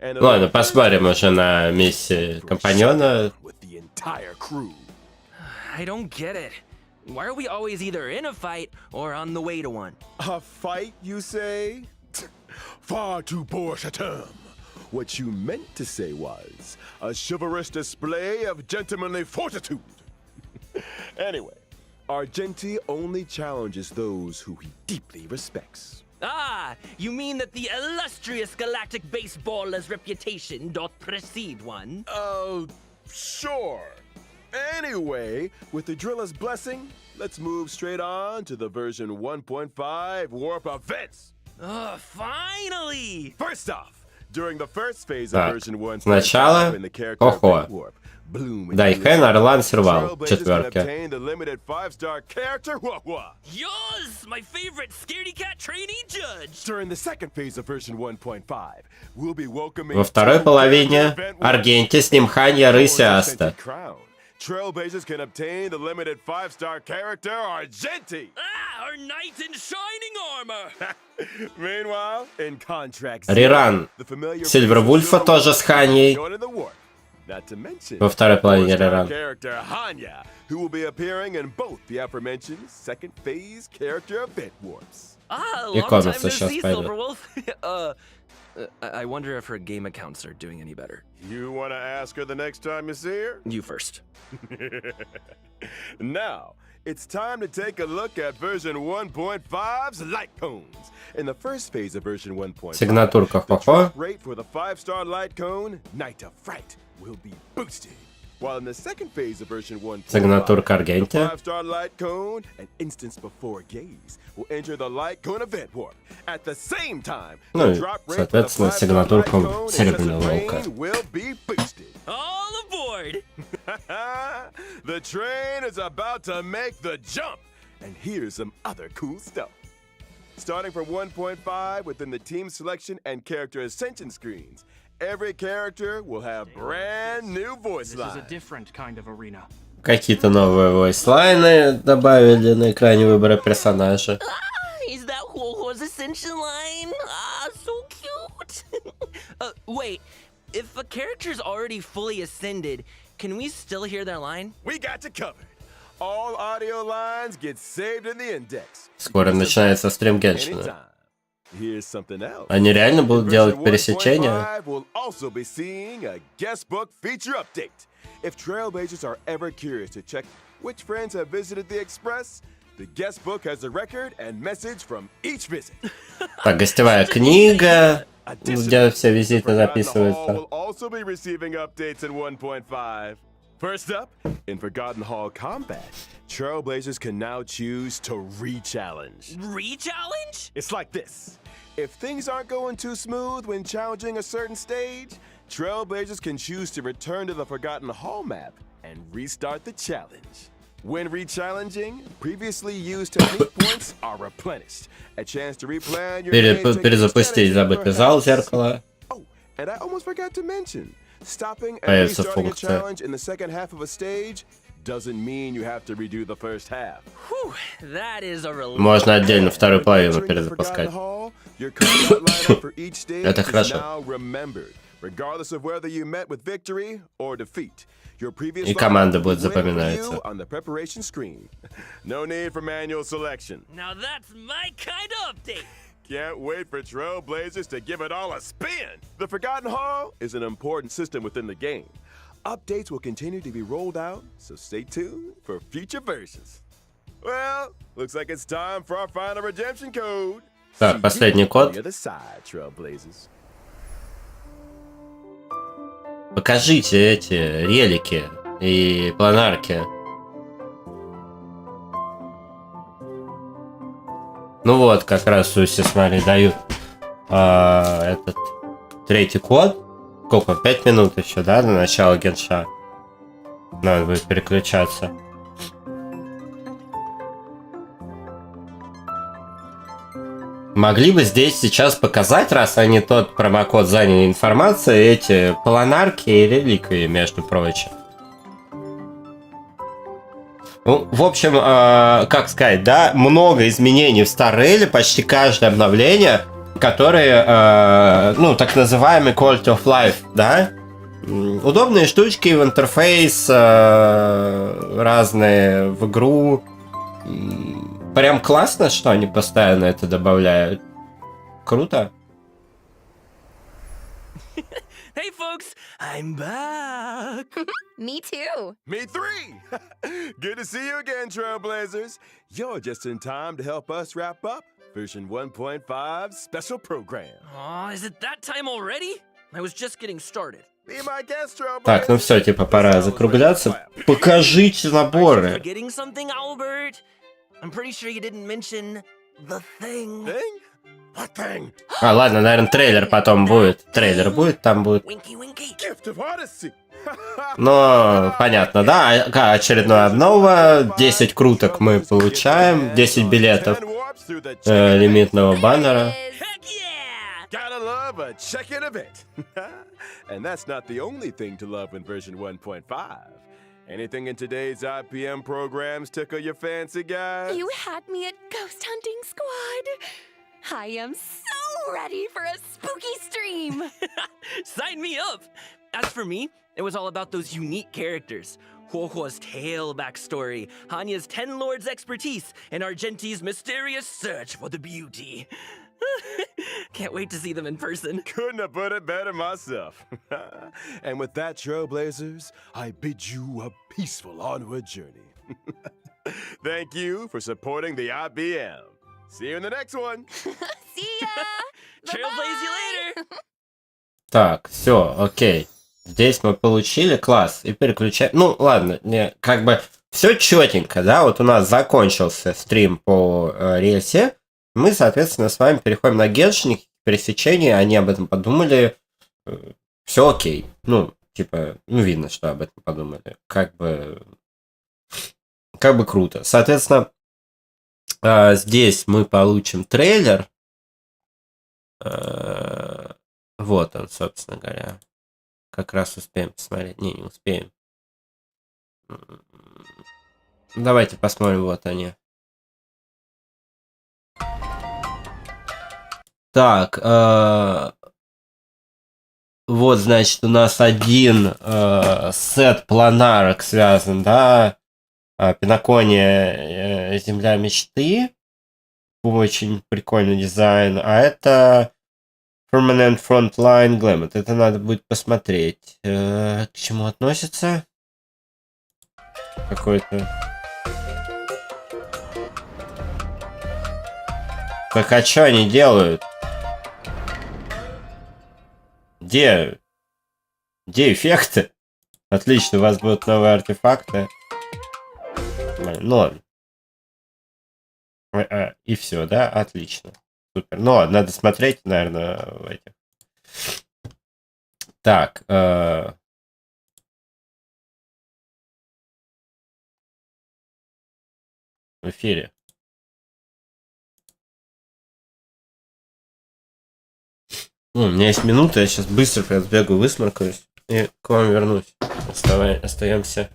Ладно, посмотрим уже на миссии компаньона. With the entire crew. I don't get it. Why are we always either in a fight or on the way to one? A fight, you say? Far too poor a term. What you meant to say was a chivalrous display of gentlemanly fortitude. Anyway, Argenti only challenges those who he deeply respects. Ah, you mean that the illustrious galactic baseballer's reputation doth precede one? Sure. Anyway, with the driller's blessing, let's move straight on to the version 1.5 warp events. Finally! First off, during the first phase of Так, version 1.5 сначала in the character Хо-Хо. event warp, Bloom and Дайхен, Орлан, Сервал. Trailblazers can Четверки. obtain the limited 5-star character Wah-Wah. Yours, my favorite scaredy cat trainee judge! During the second phase of version 1.5, we'll be welcoming Во второй половине Аргентис, Нимханья, Рысь и Аста. Trailblazers can obtain the limited 5-star character Argenti. Ah, our knight in shining armor! Meanwhile, in contract Риран. the familiar Сильвервульфа тоже с Ханьей. going to the warp. Not to mention Во второй половине 4-star Риран. character Hanya, who will be appearing in both the aforementioned second phase character event warps. Ah, И long time no комиксы сейчас see, пойдут. Silverwolf. I wonder if her game accounts are doing any better. You want to ask her the next time you see her? You first. Now, it's time to take a look at version 1.5's light cones. In the first phase of version 1.5, Сигнатурка the Хо-Хо. drop rate for the 5-star light cone, Night of Fright, will be boosted. While in the second phase of version 1.5, Сигнатурка the Аргенти. 5-star light cone, an instance before gaze, will enter the light cone event warp. At the same time, Ну the и, drop rate for the соответственно, 5-star сигнатурка light cone in Серебряного Jessup Волка. Lane will be boosted. All aboard! The train is about to make the jump. And here's some other cool stuff. Starting from 1.5 within the team selection and character ascension screens, every character will have brand new voice This is a lines. different kind of arena. Какие-то новые войслайны добавили на экране выбора персонажа. Is that Ho-Ho's ascension line? Ah, so cute! Wait, if a character's already fully ascended, can we still hear their line? We got you covered. All audio lines get saved in the index. Скоро начинается стрим Геншина. Anytime. Here's something else. Они реально будут In делать version пересечения? 1.5, we'll also be seeing a guest book feature update. If Trailblazers are ever curious to check which friends have visited the Express, the guest book has a record and message from each visit. Так, гостевая книга, Additionally, где все визиты Forgotten Hall записываются. will also be receiving updates in 1.5. First up, in Forgotten Hall Combat, Trailblazers can now choose to re-challenge. Re-challenge? It's like this. If things aren't going too smooth when challenging a certain stage, Trailblazers can choose to return to the Forgotten Hall map and restart the challenge. When re-challenging, previously used technique points are replenished. A chance to replan your game techniques Перезапустить that забытый зал, perhaps- зеркало. Oh, and I almost forgot to mention, stopping and Появится restarting a функция. challenge in the second half of a stage doesn't mean you have to redo the first half. Whew, that is a relief. Можно отдельно вторую половину Entering the Forgotten перезапускать. Hall, your combat lineup for each stage Это is хорошо. now remembered, regardless of whether you met with victory or defeat. Your previous И команда lineup будет will wait for запоминается. you on the preparation screen. No need for manual selection. Now that's my kind of update. Can't wait for Trailblazers to give it all a spin. The Forgotten Hall is an important system within the game. Updates will continue to be rolled out, so stay tuned for future versions. Well, looks like it's time for our final redemption code. Так, последний On код. the other side, Trailblazers. Покажите эти релики и планарки. Ну вот, как раз все смотри, дают этот третий код. Сколько? 5 минут еще, да, до начала генша. Надо будет переключаться. Могли бы здесь сейчас показать, раз они тот промокод заняли информацией, эти планарки и реликвии, между прочим. Ну, в общем, как сказать, да, много изменений в Старреле, почти каждое обновление, которые, ну, так называемый quality of life, да, удобные штучки в интерфейс, разные в игру. Прям классно, что они постоянно это добавляют. Круто. Hey folks, I'm back. Me too. Me three! Good to see you again, Trailblazers. You're just in time to help us wrap up version 1.5 special program. Aw, is it that time already? I was just getting started. Be my guest, Trailblazers. Так, ну все, типа пора закругляться. Покажите наборы. Forgetting something, Albert? I'm pretty sure you didn't mention the thing. Thing? What thing? А, ладно, наверное, трейлер потом будет. Трейлер будет, там будет. Winky, winky. Gift of Odyssey. Но, понятно, да, очередная обнова. 10 круток мы получаем. 10 билетов 10 warps through the check-in лимитного баннера. Heck yeah! Gotta love a check-in event. And that's not the only thing to love in version 1.5. Anything in today's IPM programs tickle your fancy, guys? You had me at Ghost Hunting Squad. I am so ready for a spooky stream. Sign me up! As for me, it was all about those unique characters. Huohuo's tale backstory, Hanya's 10 Lords expertise, and Argenti's mysterious search for the beauty. Can't wait to see them in person. Couldn't have put it better myself. And with that, Trailblazers, I bid you a peaceful onward journey. Thank you for supporting the IBM. See you in the next one. See ya. Trailblaze you later! Так, все, окей. Здесь мы получили класс и переключаем. Ну, ладно, не, как бы все четенько, да. Вот у нас закончился стрим по рельсе. Мы, соответственно, с вами переходим на Genshin, пересечение, они об этом подумали, все окей. Ну, типа, ну, видно, что об этом подумали. Как бы круто. Соответственно, здесь мы получим трейлер. Вот он, собственно говоря. Как раз успеем посмотреть. Не успеем. Давайте посмотрим, вот они. Так, вот, значит, у нас один сет планарок связан, да, Пинокония, Земля мечты, очень прикольный дизайн, а это Permanent Frontline Glam, это надо будет посмотреть, к чему относится, какой-то... Так, а что они делают? Где эффекты? Отлично, у вас будут новые артефакты. Ну ладно. И все, да? Отлично. Супер. Ну ладно, надо смотреть, наверное, в этих. Так. В эфире. У меня есть минута, я сейчас быстро сбегаю, высморкаюсь и к вам вернусь. Остаемся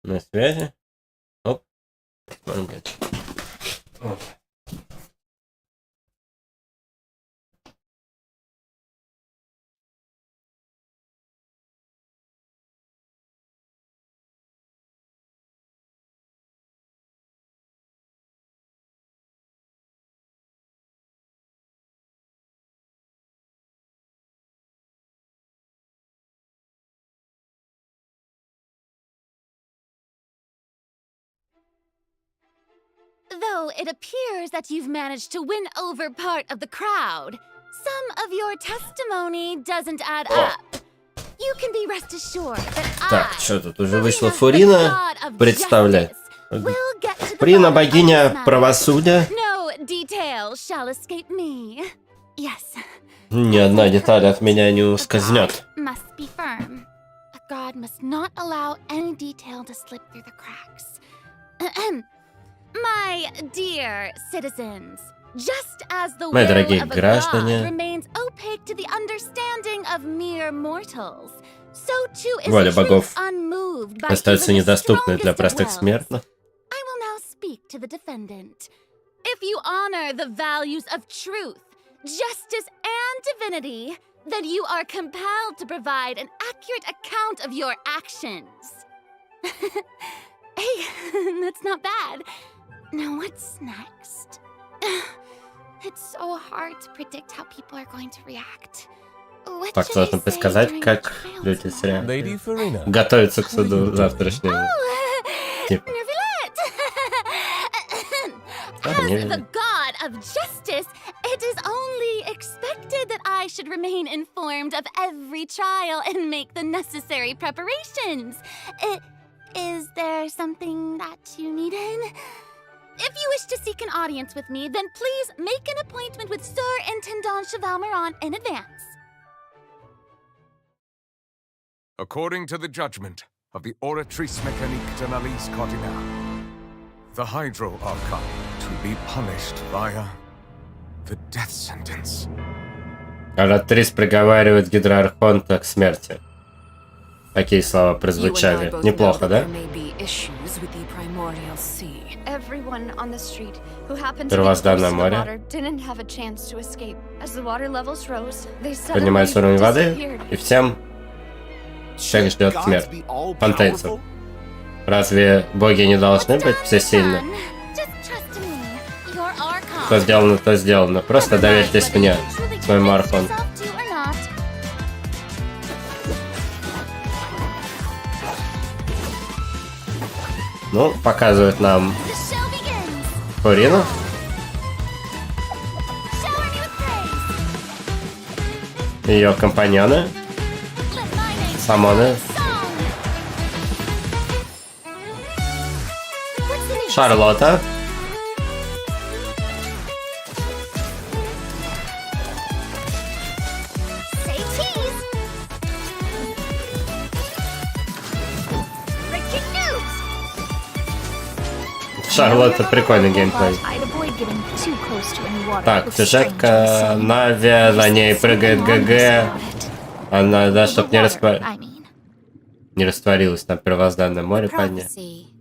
на связи. Оп. Оп. Though it appears that you've managed to win over part of the crowd, some of your testimony doesn't add up. You can be rest assured that Так, что тут уже вышла Фурина представлять. Фурина, богиня правосудия. No detail shall escape me. Yes. Ни одна деталь от меня не ускользнет. Must be firm. A god must not allow any detail to slip through the cracks. My dear citizens, just as the Мои will дорогие of a граждане, god remains opaque to the understanding of mere mortals, so too is воля truth богов unmoved by остается even the недоступной для strongest of простых wills. смертных. I will now speak to the defendant. If you honor the values of truth, justice, and divinity, then you are compelled to provide an accurate account of your actions. Hey, that's not bad. Now what's next? It's so hard to predict how people are going to react. What Так, should сложно I say предсказать, during как the trial люди tomorrow? Lady Farina. готовятся к суду завтрашнему. Типа. As the god of justice, it is only expected that I should remain informed of every trial and make the necessary preparations. Is there something that you needed? If you wish to seek an audience with me, then please make an appointment with Sir Intendant Chevalmeron in advance. According to the judgment of the Oratrice Mécanique de l'Alice Cardinal, the Hydro Archon to be punished via the death sentence. Оратрис приговаривает Гидроархонта к смерти. Такие слова прозвучали. Неплохо, да? Everyone on the street who happened to be Первозданное close to the море. water didn't have a chance to escape. As the water levels rose, they suddenly Поднимается уровень воды, disappeared. и всем всех ждет смерть. Фантейцев. Разве боги не должны быть всесильны? Что сделано, то сделано. Просто доверьтесь мне, своему Архонту. Ну, показывает нам Фурину. Ее компаньоны. Самоны. Шарлотта. Шарлотта, прикольный геймплей. Так, сюжетка, Нави, за ней прыгает ГГ. Она, да, чтоб не растворилась на первозданном море под ней.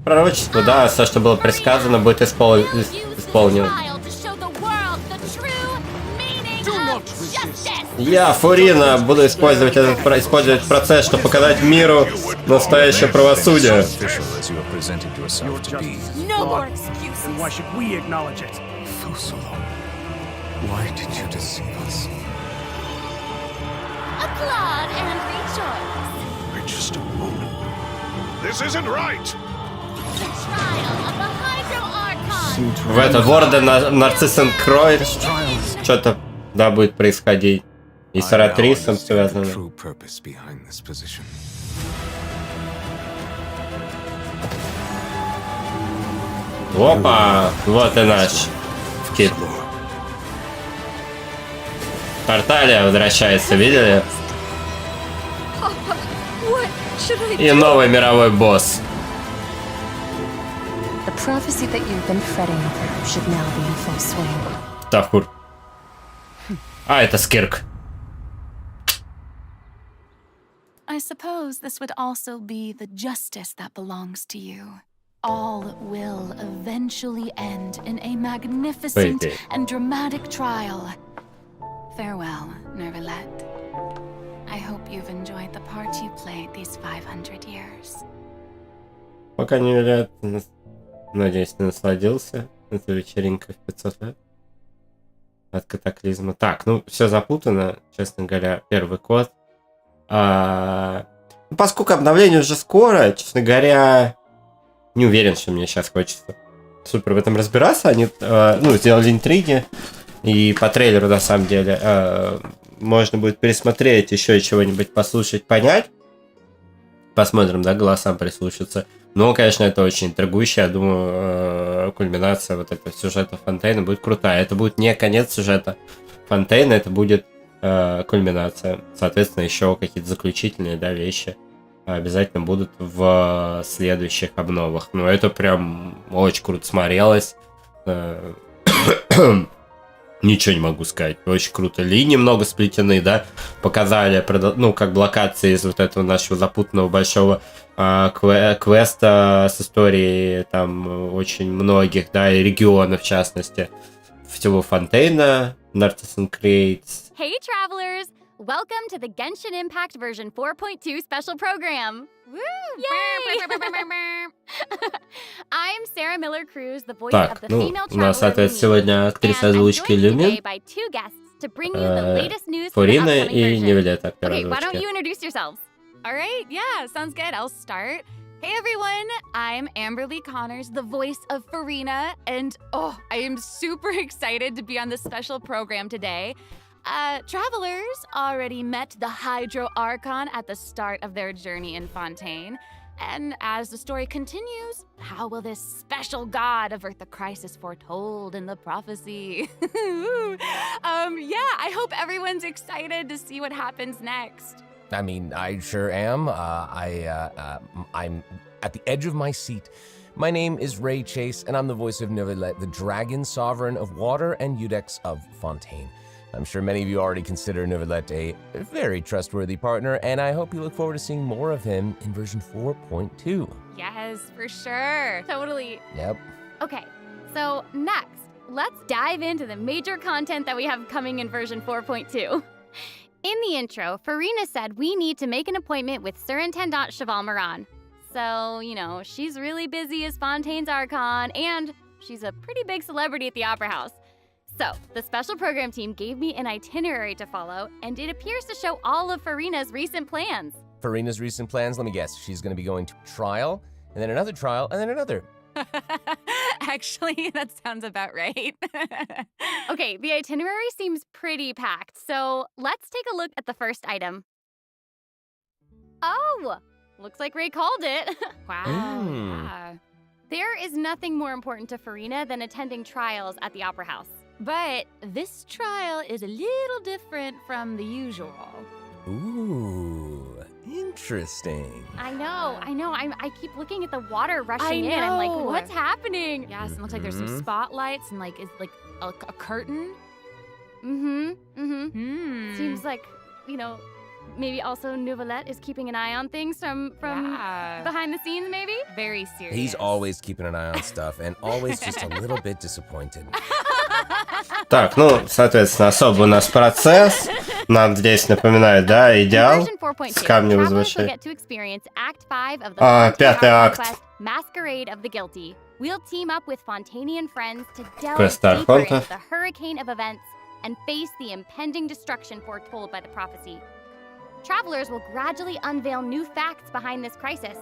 Пророчество, да, все, что было предсказано, будет исполнено. Я, Фурина, буду использовать процесс, чтобы показать миру настоящее правосудие. В это Ворден Нарциссен Крой что-то, да, будет происходить. И с Оратрисом связано. Опа! Вот и наш вкид. Тарталия возвращается, видели? И новый мировой босс. Тавкур. А, это Скирк. I suppose this would also be the justice that belongs to you. All will eventually end in a magnificent and dramatic trial. Farewell, Nervalette. I hope you've enjoyed the part you played these 500 years. Пока не верят, надеюсь, ты насладился. Это вечеринка в 500 лет. От катаклизма. Так, ну, все запутано, честно говоря. Первый код. Поскольку обновление уже скоро, честно говоря, не уверен, что мне сейчас хочется супер в этом разбираться. Они, сделали интриги, и по трейлеру, на самом деле, можно будет пересмотреть, еще и чего-нибудь послушать, понять. Посмотрим, да, голосам прислушаться. Но, конечно, это очень интригующе. Я думаю, кульминация вот этого сюжета Фонтейна будет крутая. Это будет не конец сюжета Фонтейна, это будет кульминация. Соответственно, еще какие-то заключительные, да, вещи обязательно будут в следующих обновах. Но это прям очень круто смотрелось. Ничего не могу сказать. Очень круто. Линии много сплетены, да. Показали, как бы локации из вот этого нашего запутанного большого квеста с историей там очень многих, да, и регионов, в частности. Всего Фонтейна, Nartisan Crates. Hey, travelers! Welcome to the Genshin Impact version 4.2 special program. Woo! Yay! I'm Sarah Miller Cruz, the voice of the female у нас, traveler соответственно, сегодня актриса озвучки Люмин, Фурина и Невилет, актер Okay, why don't озвучки. you introduce yourselves? All right, yeah, sounds good. I'll start. Hey everyone, I'm Amberly Connors, the voice of Farina, and I am super excited to be on this special program today. Travelers already met the Hydro Archon at the start of their journey in Fontaine. And as the story continues, how will this special god avert the crisis foretold in the prophecy? I hope everyone's excited to see what happens next. I mean, I sure am. I'm at the edge of my seat. My name is Ray Chase, and I'm the voice of Neuvillette, the Dragon Sovereign of Water and Udex of Fontaine. I'm sure many of you already consider Neuvillette a very trustworthy partner, and I hope you look forward to seeing more of him in version 4.2. Yes, for sure. Totally. Yep. Okay, so next, let's dive into the major content that we have coming in version 4.2. In the intro, Farina said we need to make an appointment with Surintendant Cheval Moran. So, she's really busy as Fontaine's Archon, and she's a pretty big celebrity at the Opera House. So, the special program team gave me an itinerary to follow, and it appears to show all of Farina's recent plans. Farina's recent plans, let me guess, she's going to be going to trial, and then another trial, and then another. Actually, that sounds about right. Okay, the itinerary seems pretty packed, so let's take a look at the first item. Oh, looks like Ray called it. Wow. Yeah. There is nothing more important to Farina than attending trials at the Opera House. But this trial is a little different from the usual. Ooh, interesting. I know. I keep looking at the water rushing in. I'm like, what's happening? Yes, it looks like there's some spotlights and it's like a curtain. Seems like, maybe also Neuvillette is keeping an eye on things from behind the scenes, maybe? Very serious. He's always keeping an eye on stuff and always just a little bit disappointed. Так, соответственно, особо у нас процесс. Нам здесь напоминает, да, идеал с камня возвышения. Пятый акт. Masquerade of the Guilty. We'll team up with Fontanian friends to delve Квест deeper Архонта. into the hurricane of events and face the impending destruction foretold by the prophecy. Travelers will gradually unveil new facts behind this crisis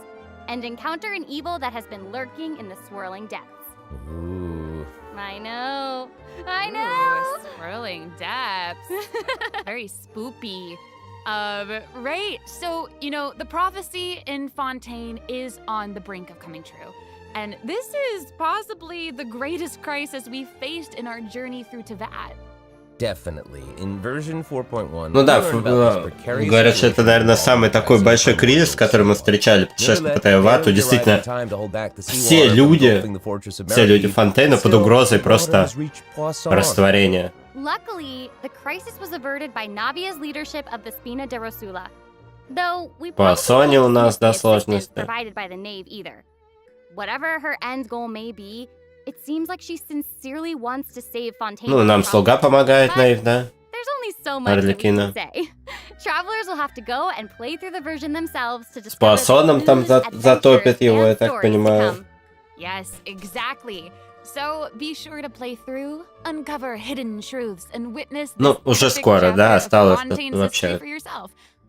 and encounter an evil that has been lurking in the swirling depths. Ooh. I know. Ooh, swirling depths. Very spoopy. Right, so, the prophecy in Fontaine is on the brink of coming true. And this is possibly the greatest crisis we've faced in our journey through Teyvat. Definitely. In version 4.1, говорят, что это, наверное, самый такой большой кризис, который мы встречали в путешествии по Тейвату. Действительно, все люди Фонтейна под угрозой просто растворения. Luckily, the crisis was averted by Navia's leadership of the Spina de Rosula. Though we По Соне у нас, да, сложности. provided by the Knave either. Whatever her end goal may be, it seems like she sincerely wants to save Fontaine. Нам слуга помогает, Нейв, да? There's only so much that we Арлекина. can say. Travelers will have to go and play through the version themselves to discover Пуассоном там затопит его, я так понимаю. Yes, exactly. So be sure to play through, uncover hidden truths, and witness уже скоро, да, осталось вообще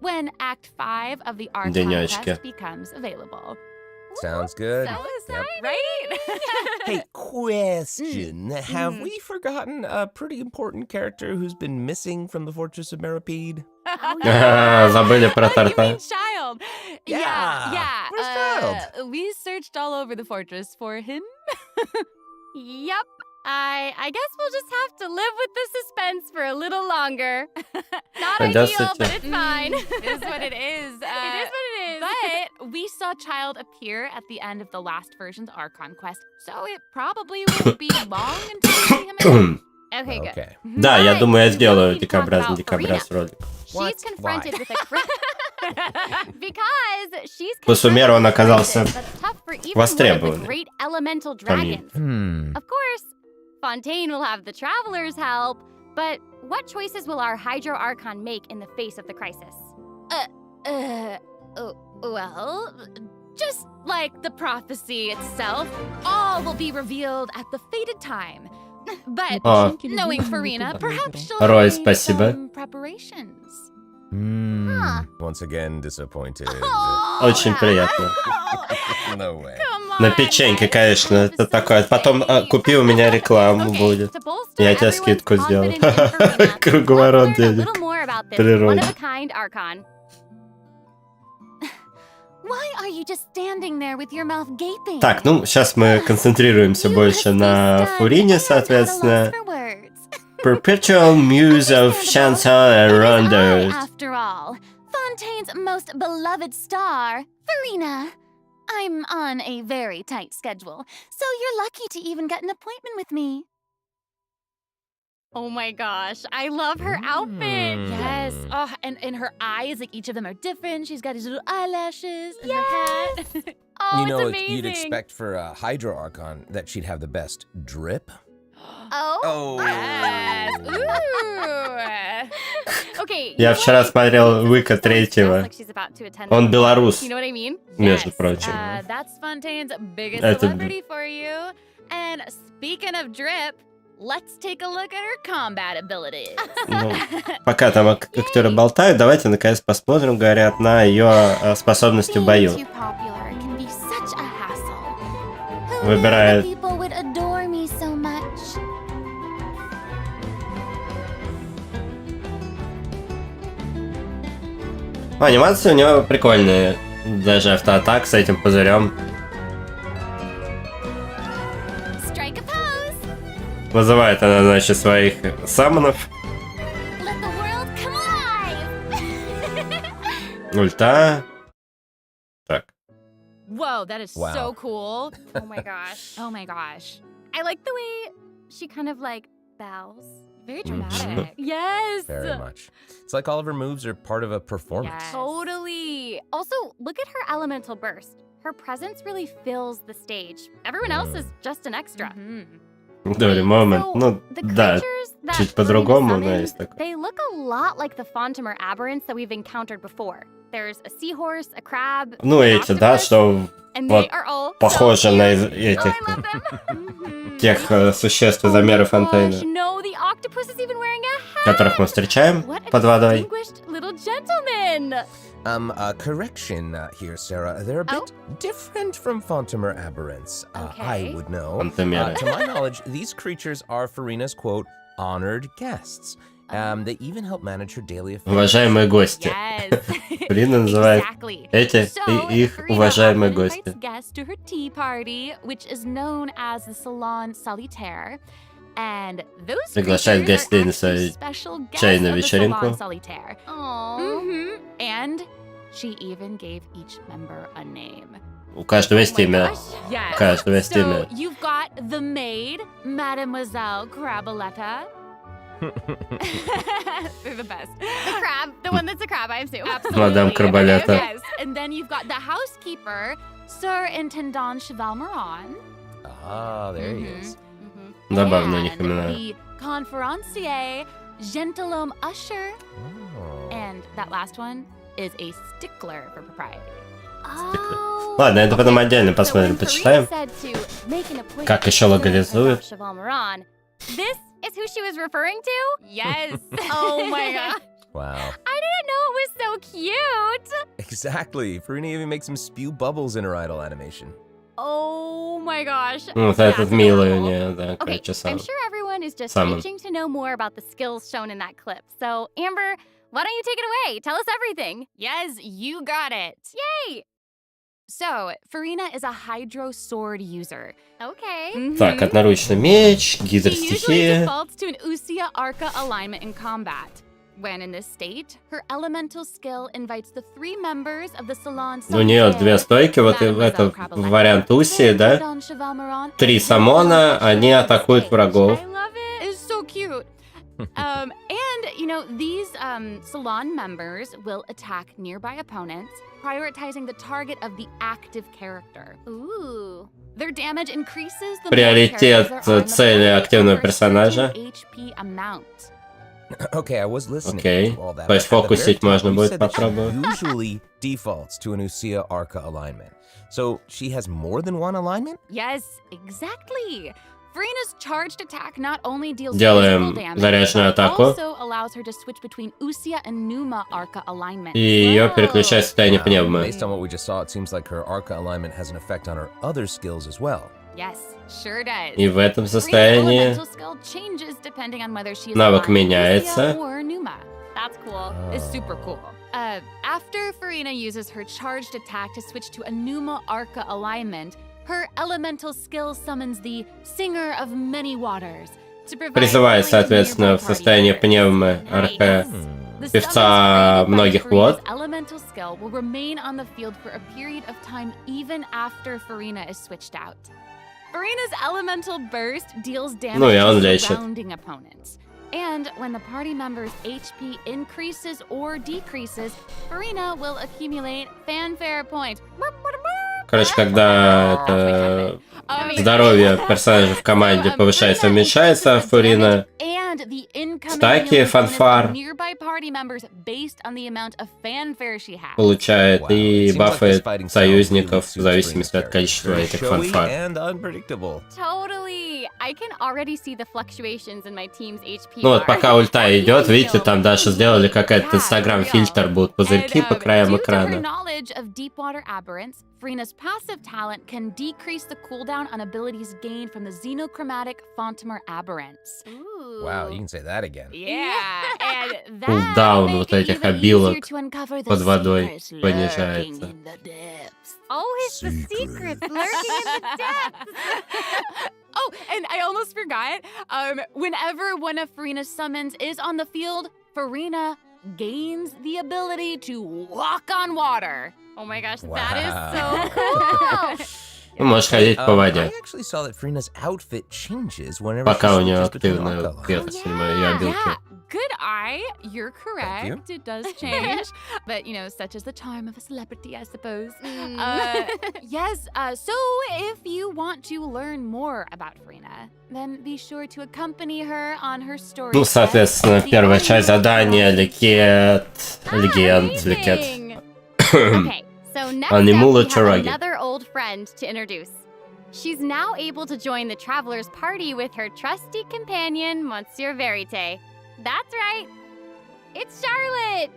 when Act 5 of the Archon Денечки. quest becomes available. Sounds good. So Yep. right? Hey, question. Have we forgotten a pretty important character who's been missing from the Fortress of Meripede? Забыли про You торта. mean Child? Yeah. Yeah. Where's Child? We searched all over the fortress for him. Yep. I guess we'll just have to live with the suspense for a little longer. Not ideal, Здравствуйте. but it's fine. It is what it is. It is what it is. But we saw Child appear at the end of the last version's Archon quest, so it probably won't be long until we see him again. Okay, good. Okay. Да, я Alright, думаю, я we сделаю need to talk about декабряс ролик. She's What? confronted Why? with a because she's По суммеру он оказался that's tough for even one of the востребованным. great elemental Камин. dragons. Of course, Fontaine will have the Traveler's help, but what choices will our Hydro Archon make in the face of the crisis? Well, just like the prophecy itself, all will be revealed at the fated time. But А, knowing Farina, perhaps she'll Рой, have made спасибо. some preparations. Once again disappointed. Очень приятно. No way. Come На on, печеньке, guys. конечно, это такое. Потом купи у меня рекламу будет. To bolster Я тебе everyone's скидку сделаю. confidence in Farina, Круговорот let's learn a денег. little more about this Природе. one-of-a-kind Archon. Why are you just standing there with your mouth gaping? Так, ну, сейчас мы концентрируемся You больше must be на stunned Фурине, and at a loss соответственно. for words. Perpetual Muse of Chantal and It is I, Rondos. after all, Fontaine's most beloved star, Farina. I'm on a very tight schedule, so you're lucky to even get an appointment with me. Oh my gosh, I love her outfit. Yes. Oh, and her eyes, like each of them are different. She's got these little eyelashes and her hat. Oh, You know, it's amazing. you'd expect for a Hydro Archon that she'd have the best drip. Oh. Yes. Ooh. Okay. Я вчера смотрел Выка Just третьего. like she's about to attend Он the- белорус, You know what I mean? между прочим. That's Fontaine's biggest Это- celebrity for you. And speaking of drip, let's take a look at her combat abilities. Ну, пока там актеры болтают, давайте наконец посмотрим, говорят, на ее способности в бою. Being too popular can be such a hassle. Who Выбирает. knew that people would adore me so much? Анимация у него прикольная. Даже автоатак с этим пузырем. Strike a pose. Вызывает она, значит, своих самонов. Let the world come alive. Ульта. Так. Whoa, that is Wow. so cool. Oh my gosh. Oh my gosh. I like the way she kind of like bows. Very Mhm. dramatic. Yes. Very much. It's like all of her moves are part of a performance. Yes. Totally. Also, look at her elemental burst. Her presence really fills the stage. Everyone else is just an extra. Mhm. Добрый момент. So, Ну, the да, creatures that чуть Farina по-другому, но summoned, есть такое. they look a lot like the Fontamer aberrants that we've encountered before. There's a seahorse, a crab, Ну, an эти, да, octopus, что and вот they are all похожи so на cute. этих, Oh, I love them. тех существ из Oh Амера my Фонтейна, gosh, no, the octopus is even wearing a hat. которых мы встречаем What a под водой. distinguished little gentleman. Correction here, Sarah. They're a bit different from Fontamer aberrants. I Okay. would know. Фантомеры. To my knowledge, these creatures are Farina's, quote, honored guests. They even help manage her daily affairs. Уважаемые гости. Yes. Фарина называет Exactly. эти So, и их Farina уважаемые often гости. Invites guests to her tea party, which is known as the Salon Solitaire. And those Приглашает creatures гостей are на actually свою special guests чайную of the вечеринку. Salon Solitaire. Aww. Mm-hmm. And she even gave each member a name. У каждого есть имя. Yes. У каждого есть So имя. you've got the maid, Mademoiselle Crabaletta. They're the best. The crab, the one that's a crab, I assume. Absolutely. Мадам Крабалета. Yes. And then you've got the housekeeper, Sir Intendant Cheval Moran. Ah, there he Mhm. is. Забавно у них And имена. the conferencier, Gentilhomme Usher. Oh. And that last one is a stickler for propriety. Oh. Ладно, это потом отдельно So посмотрим, when почитаем. Farina said to make an appointment Как еще with локализуют. Cheval Moran, this is who she was referring to? Yes. Oh my god. Wow. I didn't know it was so cute. Exactly. Farina even makes him spew bubbles in her idle animation. Oh my gosh. Вот этот милый у нее, да, Okay, короче, I'm сам. sure everyone is just Salmon. itching to know more about the skills shown in that clip. So, Amber, why don't you take it away? Tell us everything. Yes, you got it. Yay! So, Farina is a Hydro Sword user. Okay. Так, одноручный меч, She usually гидростихия. defaults to an Usia Arca alignment in combat. When in this state, her elemental skill invites the 3 members of the Salon. У нее 2 стойки, вот и это вариант Уси, да? 3 самона, они атакуют врагов. I love it. It's so cute. And, you know, these Salon members will attack nearby opponents, prioritizing the target of the active character. Ooh. Their damage increases the more Приоритет characters are on the цели board активного over a certain персонажа. HP amount. Okay, I was listening Окей. to all that. То есть but at the very фокусить top, можно you будет said that she попробовать. usually defaults to an Usia Arca alignment. So she has more than one alignment? Yes, exactly. Farina's charged attack not only deals Делаем physical damage, заряженную but атаку. also allows her to switch between Usia and Numa Arca alignments. И ее переключает в состояние пневмы. Based on what we just saw, it seems like her Arca alignment has an effect on her other skills as well. Yes, sure does. И в этом Farina's состоянии elemental skill changes depending on whether she is навык aligned with меняется. Usia or Numa. That's cool. Is super cool. After Farina uses her charged attack to switch to a Numa Arca alignment, her elemental skill summons the Singer of Many Waters to provide Призывает, healing to соответственно, nearby в party состоянии members. пневмы арка The певца summons created by многих Farina's вод. elemental skill will remain on the field for a period of time even after Farina is switched out. Farina's elemental burst deals damage Ну и он to лечит. surrounding opponents. And when the party member's HP increases or decreases, Farina will accumulate fanfare points. Короче, когда это здоровье персонажа в команде повышается, уменьшается, Фурина And the incoming стаки, healing bonus фанфар of nearby party members based on the amount of fanfare she has. получает и It seems like this бафает fighting style союзников really в suits зависимости Farina's от количества character. этих Showy фанфар. and unpredictable. Totally. I can already see the fluctuations in my team's HP Ну вот bar. пока ульта идет, видите, там даже сделали Yeah, какой-то for инстаграм-фильтр, будут пузырьки по краям due to her экрана. knowledge of deepwater aberrants, Farina's passive talent can decrease the cooldown on abilities gained from the xenochromatic Fontamer aberrants. Ooh. Wow, you can say that again. Yeah, and that Кулдаун make вот it этих even обилок easier to uncover the под водой secrets понижается. lurking in the depths. Oh, it's the secrets lurking in the depths. Oh, and I almost forgot. Whenever one of Farina's summons is on the field, Farina gains the ability to walk on water. Oh my gosh, Wow. that is so cool. Ну, можешь ходить по I воде, actually saw that Farina's outfit changes whenever пока у she нее switches between активная Arca вот эта, ее обилки. Yeah, good eye. You're correct. you. It does change. But, you know, such is the charm of a celebrity, I suppose. Mm. Yes, so if you want to learn more about Farina, then be sure to accompany her on her story. Ну, quest, соответственно, The первая Army часть of задания, легет, легенд, Amazing. легет. Okay, so next Анимула up, we have Чараги. another old friend to introduce. She's now able to join the traveler's party with her trusty companion, Monsieur Verite. That's right. It's Charlotte.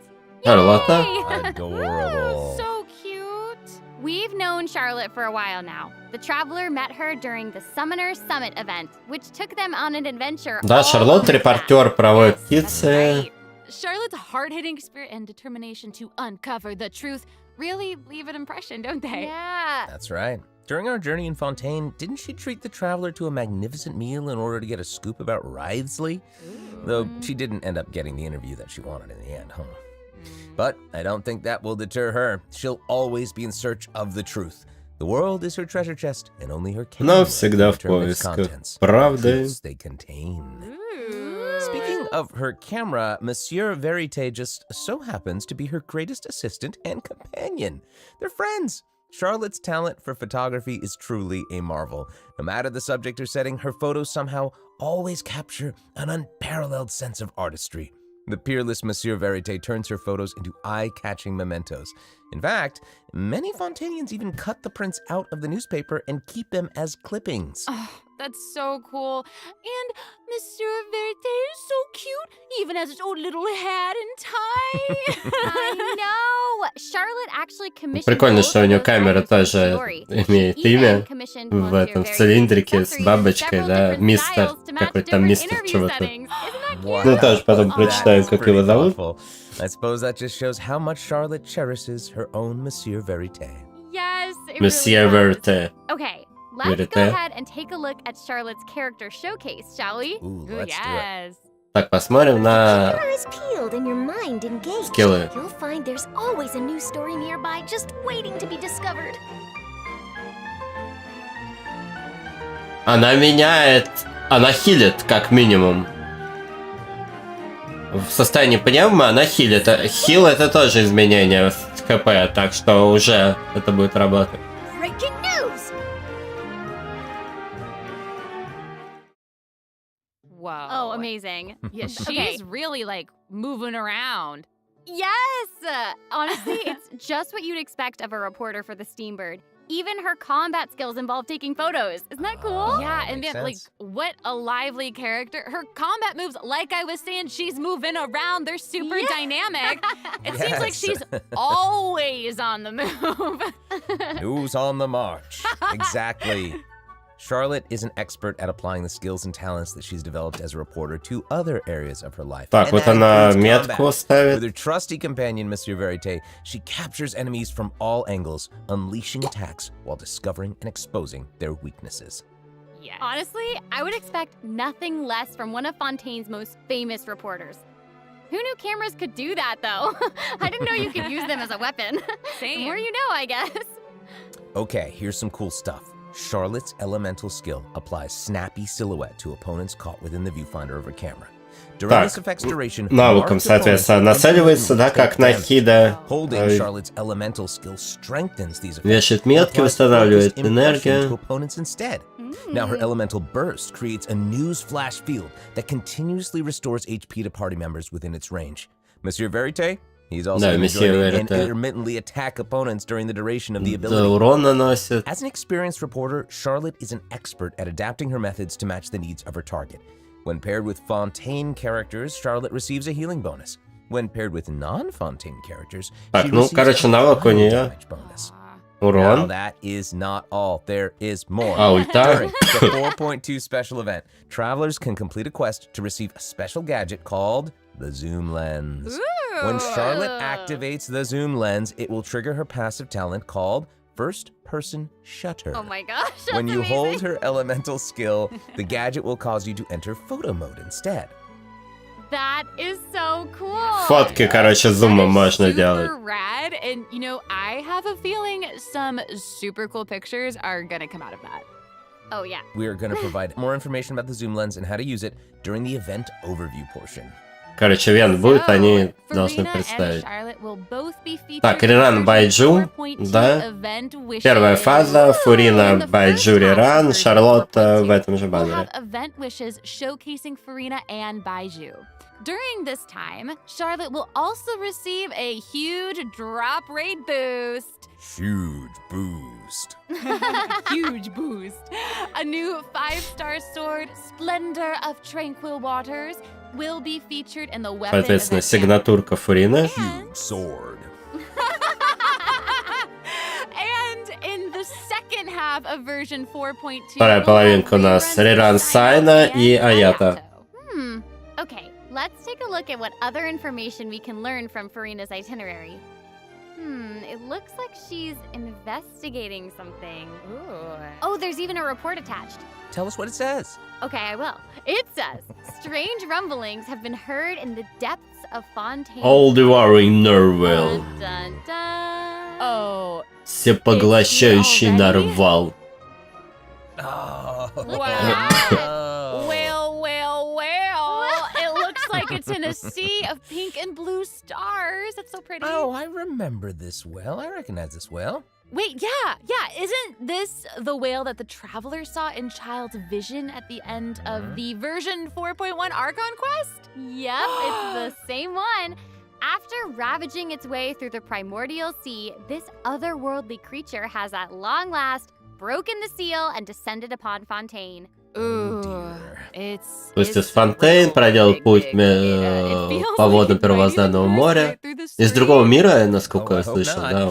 Charlotta? Yay! Adorable. So cute. We've known Charlotte for a while now. The traveler met her during the Summoner Summit event, which took them on an adventure. Да, all Шарлотта, over the map. репортер правой Yes, that's птицы. right. Charlotte's hard-hitting spirit and determination to uncover the truth really leave an impression, don't they? Yeah. That's right. During our journey in Fontaine, didn't she treat the traveler to a magnificent meal in order to get a scoop about Wriothesley? Though she didn't end up getting the interview that she wanted in the end, huh? But I don't think that will deter her. She'll always be in search of the truth. The world is her treasure chest, and only her Но camera всегда в determines поисках contents, правды. truths they contain. Speaking of her camera, Monsieur Verite just so happens to be her greatest assistant and companion. They're friends. Charlotte's talent for photography is truly a marvel. No matter the subject or setting, her photos somehow always capture an unparalleled sense of artistry. The peerless Monsieur Verite turns her photos into eye-catching mementos. In fact, many Fontanians even cut the prints out of the newspaper and keep them as clippings. Oh, that's so cool. And Monsieur Verite is so cute, even has his own little hat and tie. I know. Charlotte actually commissioned. Прикольно, что у нее камера тоже имеет имя в этом цилиндрике с бабочкой, да, мистер, какой-то там мистер чего-то. Ну, тоже потом прочитаю, как его зовут. I suppose that just shows how much Charlotte cherishes her own Monsieur Verite. Yes, it Monsieur really does. Verite. Okay, let's go ahead and take a look at Charlotte's character showcase, shall we? Ooh, let's do it. Так, посмотрим на скиллы. You'll find there's always a new story nearby just waiting to be discovered. Она меняет, она хилит, как минимум. В состоянии пневмо она хилит. Хил это тоже изменение ХП, так что уже это будет работать. Whoa. Oh, amazing. Yeah, she's really like moving around. Yes! Honestly, it's just what you'd expect of a reporter for the Steambird. Even her combat skills involve taking photos. Isn't that cool? Yeah, and then, like, what a lively character. Her combat moves, like I was saying, she's moving around. They're super dynamic. It seems like she's always on the move. Who's on the march? Exactly. Charlotte is an expert at applying the skills and talents that she's developed as a reporter to other areas of her life. Так, вот она метку ставит. With her trusty companion, Monsieur Verite, she captures enemies from all angles, unleashing attacks while discovering and exposing their weaknesses. Yes. Honestly, I would expect nothing less from one of Fontaine's most famous reporters. Who knew cameras could do that, though? I didn't know you could use them as a weapon. Same. The more you know, I guess. Okay, here's some cool stuff. Charlotte's elemental skill applies snappy silhouette to opponents caught within the viewfinder of her camera. During this effect's duration, навыком, соответственно, нацеливается, да, как на хида. Holding Charlotte's elemental skill strengthens these effects. Вешает метки, восстанавливает энергию. To opponents instead. Now her elemental burst creates a news flash field that continuously restores HP to party members within its range. Monsieur Verite? He's also intermittently attack opponents during the duration of the ability. As an experienced reporter, Charlotte is an expert at adapting her methods to match the needs of her target. When paired with Fontaine characters, Charlotte receives a healing bonus. When paired with non-Fontaine characters, she receives a damage bonus. Now that is not all. There is more. During the 4.2 special event, travelers can complete a quest to receive a special gadget called the Zoom Lens. When Charlotte activates the Zoom Lens, it will trigger her passive talent called First Person Shutter. Oh my gosh, that's When you amazing. hold her elemental skill, the gadget will cause you to enter photo mode instead. That is so cool. Фотки, короче, зумом можно делать. Super rad, and you know, I have a feeling some super cool pictures are gonna come out of that. Oh yeah. We are going to provide more information about the Zoom Lens and how to use it during the event overview portion. Короче, вент будет, они должны представить. Так, Реран Байджу, да. Первая фаза, Фурина Байджу Реран, Шарлотта в этом же баннере. Event wishes showcasing Furina and Baiju. During this time, Charlotte will also receive a huge drop rate boost. Huge boost. Huge boost. A new 5-star sword, Splendor of Tranquil Waters, will be featured in the weapon. Соответственно, сигнатурка Фурины. Huge sword. And in the second half of version 4.2, Вторая половинка у нас Реран Сайна и Аята. Okay, let's take a look at what other information we can learn from Furina's itinerary. It looks like she's investigating something. Ooh. Oh, there's even a report attached. Tell us what it says. Okay, I will. It says, strange rumblings have been heard in the depths of Fontaine. All devouring Narwhal. Dun, dun, dun. Oh. Всепоглощающий нарвал. Oh. Wow. Well. It looks like it's in a sea of pink and blue stars. That's so pretty. Oh, I remember this well. I recognize this well. Wait, yeah. Isn't this the whale that the traveler saw in Child's vision at the end of the version 4.1 Archon quest? Yep, it's the same one. After ravaging its way through the primordial sea, this otherworldly creature has at long last broken the seal and descended upon Fontaine. Ooh, То есть из Фонтейн проделал путь по водам первозданного моря. Из другого мира, насколько я слышал, да.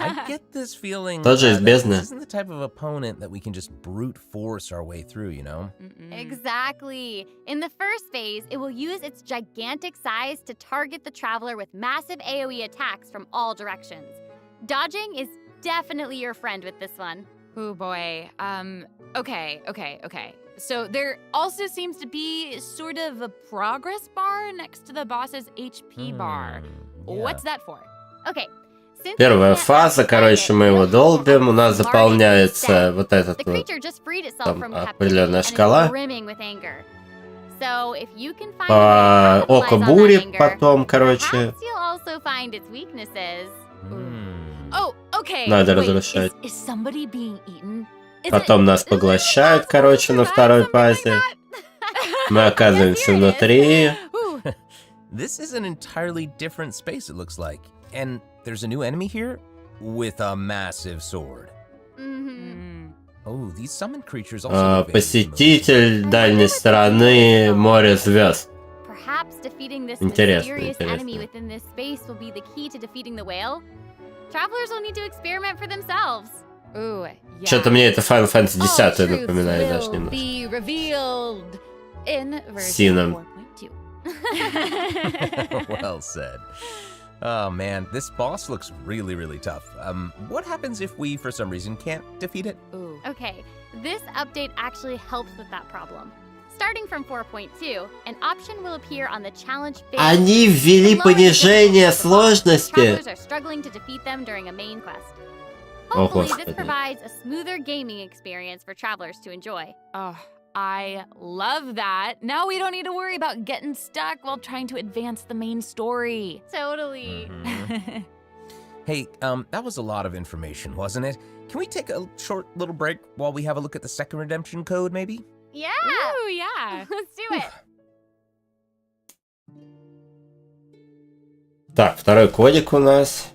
I get this feeling Тот же из бездны. this isn't the type of opponent that we can just brute force our way through, you know? Exactly. In the first phase, it will use its gigantic size to target the traveler with massive AoE attacks from all directions. Dodging is definitely your friend with this one. Oh boy. Okay. So there also seems to be sort of a progress bar next to the boss's HP bar. What's that for? Okay. Первая фаза, короче, мы его долбим, у нас заполняется вот этот вот, там, определенная шкала. Око бури потом, короче. Надо разрушать. Потом нас поглощают, короче, на второй фазе. Мы оказываемся внутри. This is an entirely different space, it looks like. And there's a new enemy here with a massive sword. Oh, these summoned creatures also Посетитель дальней стороны моря звезд. Интересно, Что-то мне это Final Fantasy 10 напоминает даже немножко. Сином. Well said. Oh man, this boss looks really tough. What happens if we, for some reason, can't defeat it? Okay, this update actually helps with that problem. Starting from 4.2, an option will appear on the challenge phase. Они ввели понижение сложности. Travelers are struggling to defeat them during a main quest. Hopefully, this provides a smoother gaming experience for travelers to enjoy. Oh, I love that. Now we don't need to worry about getting stuck while trying to advance the main story. Totally. Hey, that was a lot of information, wasn't it? Can we take a short little break while we have a look at the second redemption code, maybe? Yeah. Ooh, yeah. Let's do it. Так, второй кодик у нас.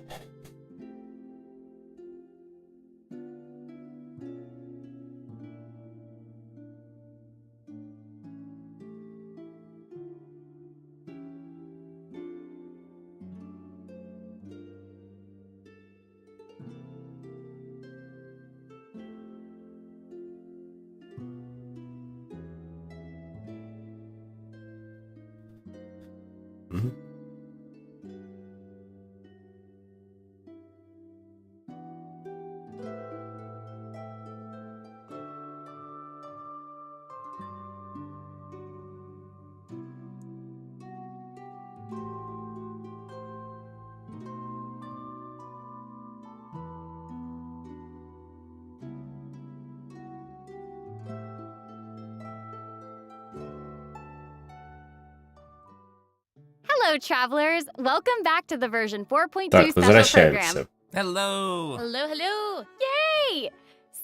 Hello, travelers. Welcome back to the version 4.2 Так, special возвращаемся. program. Hello. Hello. Yay!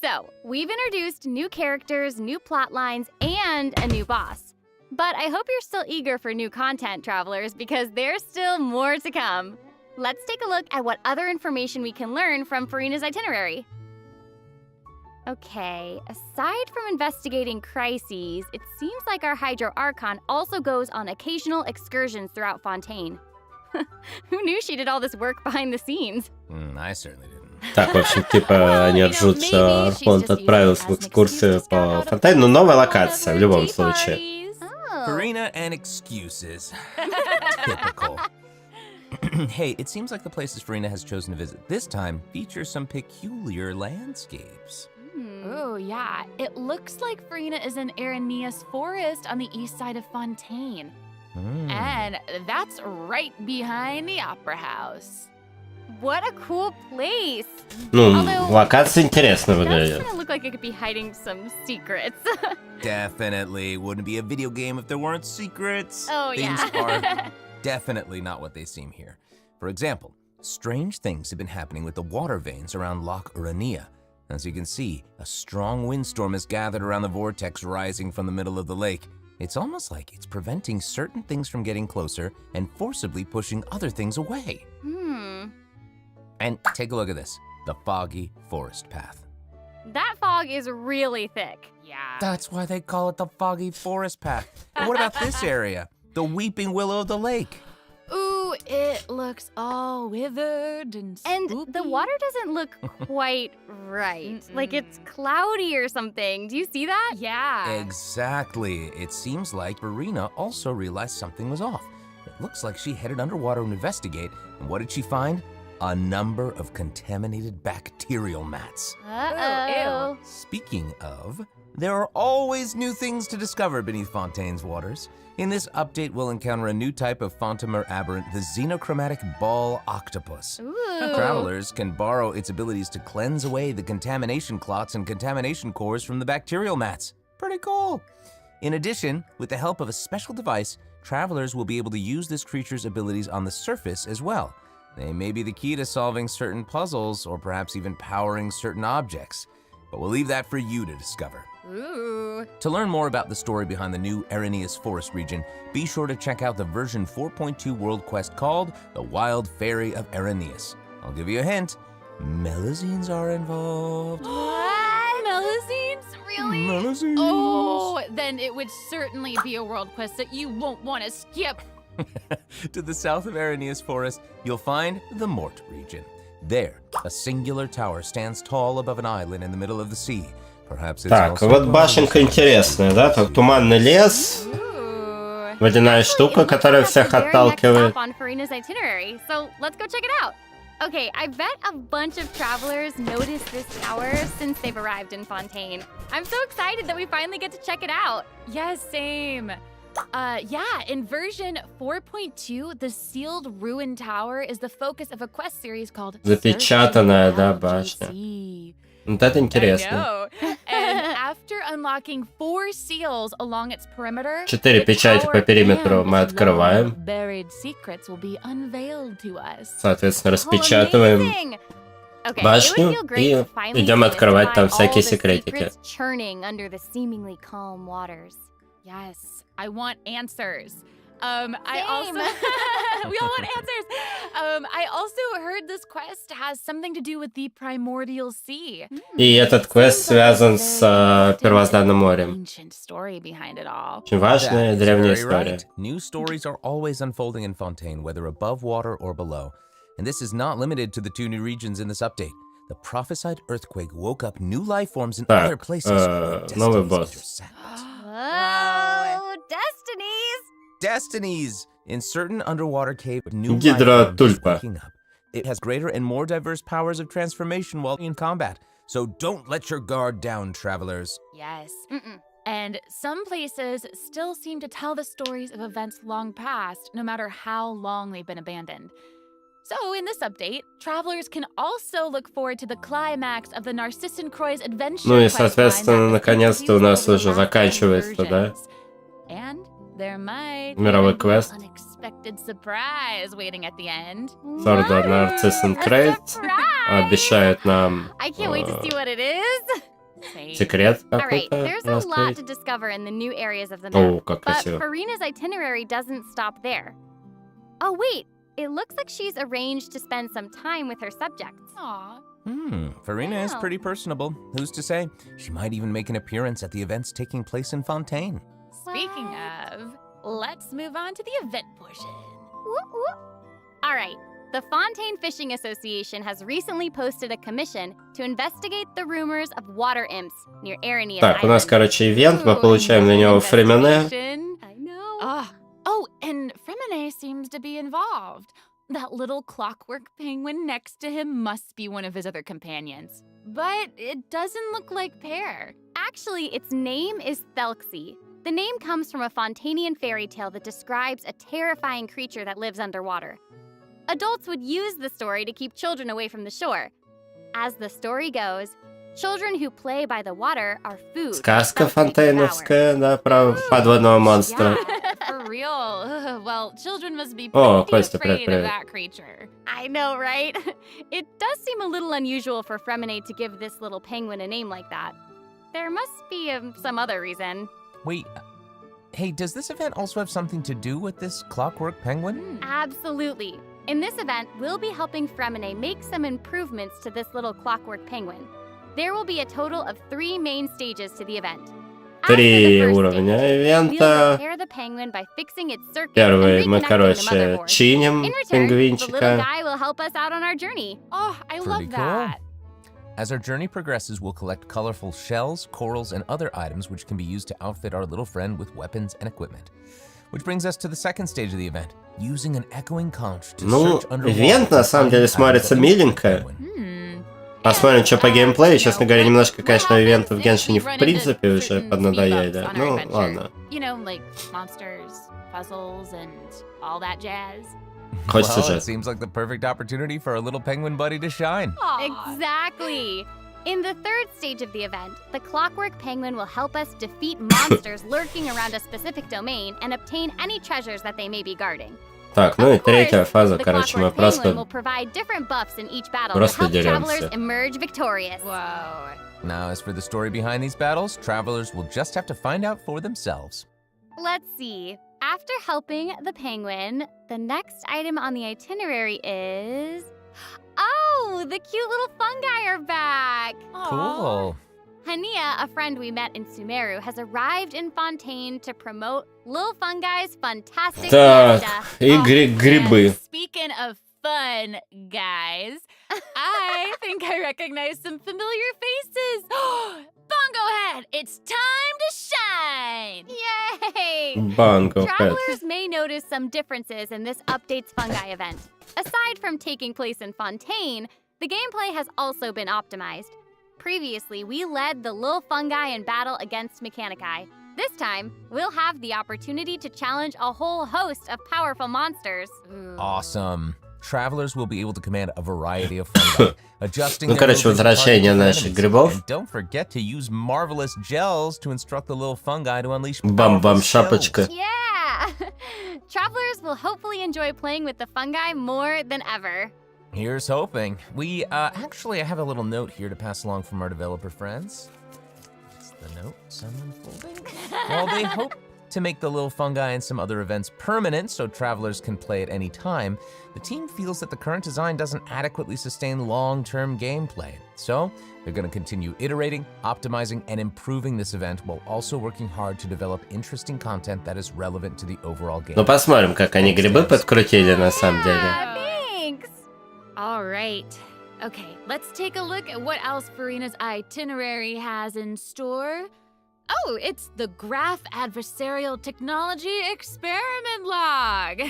So, we've introduced new characters, new plot lines, and a new boss. But I hope you're still eager for new content, travelers, because there's still more to come. Let's take a look at what other information we can learn from Farina's itinerary. Okay, aside from investigating crises, it seems like our Hydro Archon also goes on occasional excursions throughout Fontaine. Who knew she did all this work behind the scenes? I certainly didn't. Так, в общем, типа, они ржут, что Архонт отправился в экскурсию по Фонтайну. Но новая локация, в любом случае. Farina and excuses. Typical. Hey, it seems like the places Farina has chosen to visit this time feature some peculiar landscapes. Oh, yeah. It looks like Farina is in Aranea's forest on the east side of Fontaine. And that's right behind the Opera House. What a cool place! Ну, локация интересно выглядит. That's gonna look like it could be hiding some secrets. Definitely wouldn't be a video game if there weren't secrets. Oh, Things yeah. are definitely not what they seem here. For example, strange things have been happening with the water veins around Loch Urania. As you can see, a strong windstorm has gathered around the vortex rising from the middle of the lake. It's almost like it's preventing certain things from getting closer and forcibly pushing other things away. And take a look at this, the foggy forest path. That fog is really thick. Yeah. That's why they call it the foggy forest path. And what about this area? The weeping willow of the lake. Ooh, it looks all withered and And spooky. the water doesn't look quite right. Like it's cloudy or something. Do you see that? Yeah. Exactly. It seems like Verena also realized something was off. It looks like she headed underwater to investigate, and what did she find? A number of contaminated bacterial mats. Uh-oh. Speaking of, there are always new things to discover beneath Fontaine's waters. In this update, we'll encounter a new type of Fontamer aberrant, the xenochromatic ball octopus. Ooh. Travelers can borrow its abilities to cleanse away the contamination clots and contamination cores from the bacterial mats. Pretty cool. In addition, with the help of a special device, travelers will be able to use this creature's abilities on the surface as well. They may be the key to solving certain puzzles or perhaps even powering certain objects. But we'll leave that for you to discover. Ooh. To learn more about the story behind the new Araneus Forest region, be sure to check out the version 4.2 world quest called The Wild Fairy of Araneus. I'll give you a hint. Melazines are involved. What? Melazines? Really? Melazines. Oh, then it would certainly be a world quest that you won't want to skip. To the south of Araneus Forest, you'll find the Mort region. There, a singular tower stands tall above an island in the middle of the sea. Perhaps it's Так, also вот башенка интересная, да? Тут туманный лес, Ooh. водяная штука, Hey, которая that's всех the very next отталкивает. stop on Farina's itinerary, so let's go check it out. Okay, I bet a bunch of travelers noticed this tower since they've arrived in Fontaine. I'm so excited that we finally get to check it out. Yes, same. Yeah, in version 4.2, the sealed ruin tower is the focus of a quest series called Запечатанная, Search да, and башня. LGC. Вот это I интересно. know. And after unlocking 4 seals along its perimeter, 4 the печати tower по периметру and мы its открываем. long-buried secrets will be unveiled to us. Соответственно, Oh, распечатываем amazing. Okay, башню it would feel great и to finally идем открывать там demystify all всякие the секретики. secrets churning under the seemingly calm waters. Yes, I want answers. I also Same. we all want answers. I also heard this quest has something to do with the primordial sea. И этот квест связан с первозданным морем. Ancient story behind it all. Очень важная That is древняя very история. right. New stories are always unfolding in Fontaine, whether above water or below. And this is not limited to the 2 new regions in this update. The prophesied earthquake woke up new life forms in Так, other places. where новый destinies босс. intersect. Oh, destinies! Destinies! In certain underwater cave, new life Гидротульпа. forms is waking up. It has greater and more diverse powers of transformation while in combat. So don't let your guard down, travelers. Yes. Mm-mm. And some places still seem to tell the stories of events long past, no matter how long they've been abandoned. So, in this update, travelers can also look forward to the climax of the Narcissan Croy's adventure. Ну и, quest line соответственно, that was наконец-то у нас introduced уже over the last заканчивается, да? versions. And there might Мировой even be квест. an unexpected surprise waiting at the end. Сордо Нарциссен Крейт обещает нам I can't wait to see what it is. Same. секрет All right, какой-то there's a lot раскрыть. to discover in the new areas of the О, map. как But красиво. Farina's itinerary doesn't stop there. Oh, wait. It looks like she's arranged to spend some time with her subjects. Aw. Farina is Wow. pretty personable. Who's to say? She might even make an appearance at the events taking place in Fontaine. Speaking of, let's move on to the event portion. Whoop, whoop. All right. The Fontaine Fishing Association has recently posted a commission to investigate the rumors of water imps near Araneus Так, у нас, Island. короче, ивент, мы Ooh, получаем на него фремене. investigation. I know. Oh, and Fremine seems to be involved. That little clockwork penguin next to him must be one of his other companions. But it doesn't look like Pear. Actually, its name is Thelxie. The name comes from a Fontanian fairy tale that describes a terrifying creature that lives underwater. Adults would use the story to keep children away from the shore. As the story goes, children who play by the water are food. Сказка Thelxie фонтейновская, да, про подводного монстра. Yeah, for real? Well, children must be О, pretty Костя, afraid привет, of привет. that creature. I know, right? It does seem a little unusual for Fremine to give this little penguin a name like that. There must be some other reason. Wait, hey, does this event also have something to do with this clockwork penguin? Absolutely. In this event, we'll be helping Fremine make some improvements to this little clockwork penguin. There will be a total of 3 main stages to the event. After Три the first уровня stage, we'll ивента. repair the penguin by fixing its circuit Первый and мы, reconnecting the короче, motherboard. чиним In return, the little пингвинчика. guy will help us out on our journey. Oh, I Pretty love cool. that. As our journey progresses, we'll collect colorful shells, corals, and other items which can be used to outfit our little friend with weapons and equipment. Which brings us to the second stage of the event, using an echoing conch to Ну, search underwater. ивент на самом деле смотрится миленько. Посмотрим, что по геймплею. Честно говоря, немножко, конечно, ивенты в Геншине в принципе уже поднадоели. Ну, ладно. You know, like monsters, puzzles, and all that jazz. Хоть Well, it сюжет. seems like the perfect opportunity for our little penguin buddy to shine. Exactly. In the third stage of the event, the clockwork penguin will help us defeat monsters lurking around a specific domain and obtain any treasures that they may be guarding. Так, ну и Of третья course, фаза, the короче, мы clockwork penguin will просто... provide different buffs in each battle to Просто help деремся. travelers emerge victorious. Whoa. Now, as for the story behind these battles, travelers will just have to find out for themselves. Let's see. After helping the penguin, the next item on the itinerary is... Oh, the cute little fungi are back! Cool. Hania, a friend we met in Sumeru, has arrived in Fontaine to promote Lil Fungi's fantastic Так, fiesta. и грибы. And speaking of fun, guys, I think I recognize some familiar faces. Bongo Head, it's time to shine! Yay! Банго Хэт. Travelers may notice some differences in this update's fungi event. Aside from taking place in Fontaine, the gameplay has also been optimized. Previously, we led the Lil Fungi in battle against Mechanici. This time, we'll have the opportunity to challenge a whole host of powerful monsters. Awesome. Travelers will be able to command a variety of fungi, adjusting Ну, their короче, movement to возвращение target наших enemies. грибов. And don't forget to use marvelous gels to instruct the little fungi to unleash Бам-бам, powerful шапочка. skills. Yeah! Travelers will hopefully enjoy playing with the fungi more than ever. Here's hoping. We actually, I have a little note here to pass along from our developer friends. It's the note, some unfolding. While they hope to make the little fungi and some other events permanent so travelers can play at any time, the team feels that the current design doesn't adequately sustain long-term gameplay. So, they're going to continue iterating, optimizing, and improving this event while also working hard to develop interesting content that is relevant to the overall game. Ну, посмотрим, как они грибы подкрутили на самом деле. Thanks! All right. Okay, let's take a look at what else Farina's itinerary has in store. Oh, it's the Graph Adversarial Technology Experiment Log.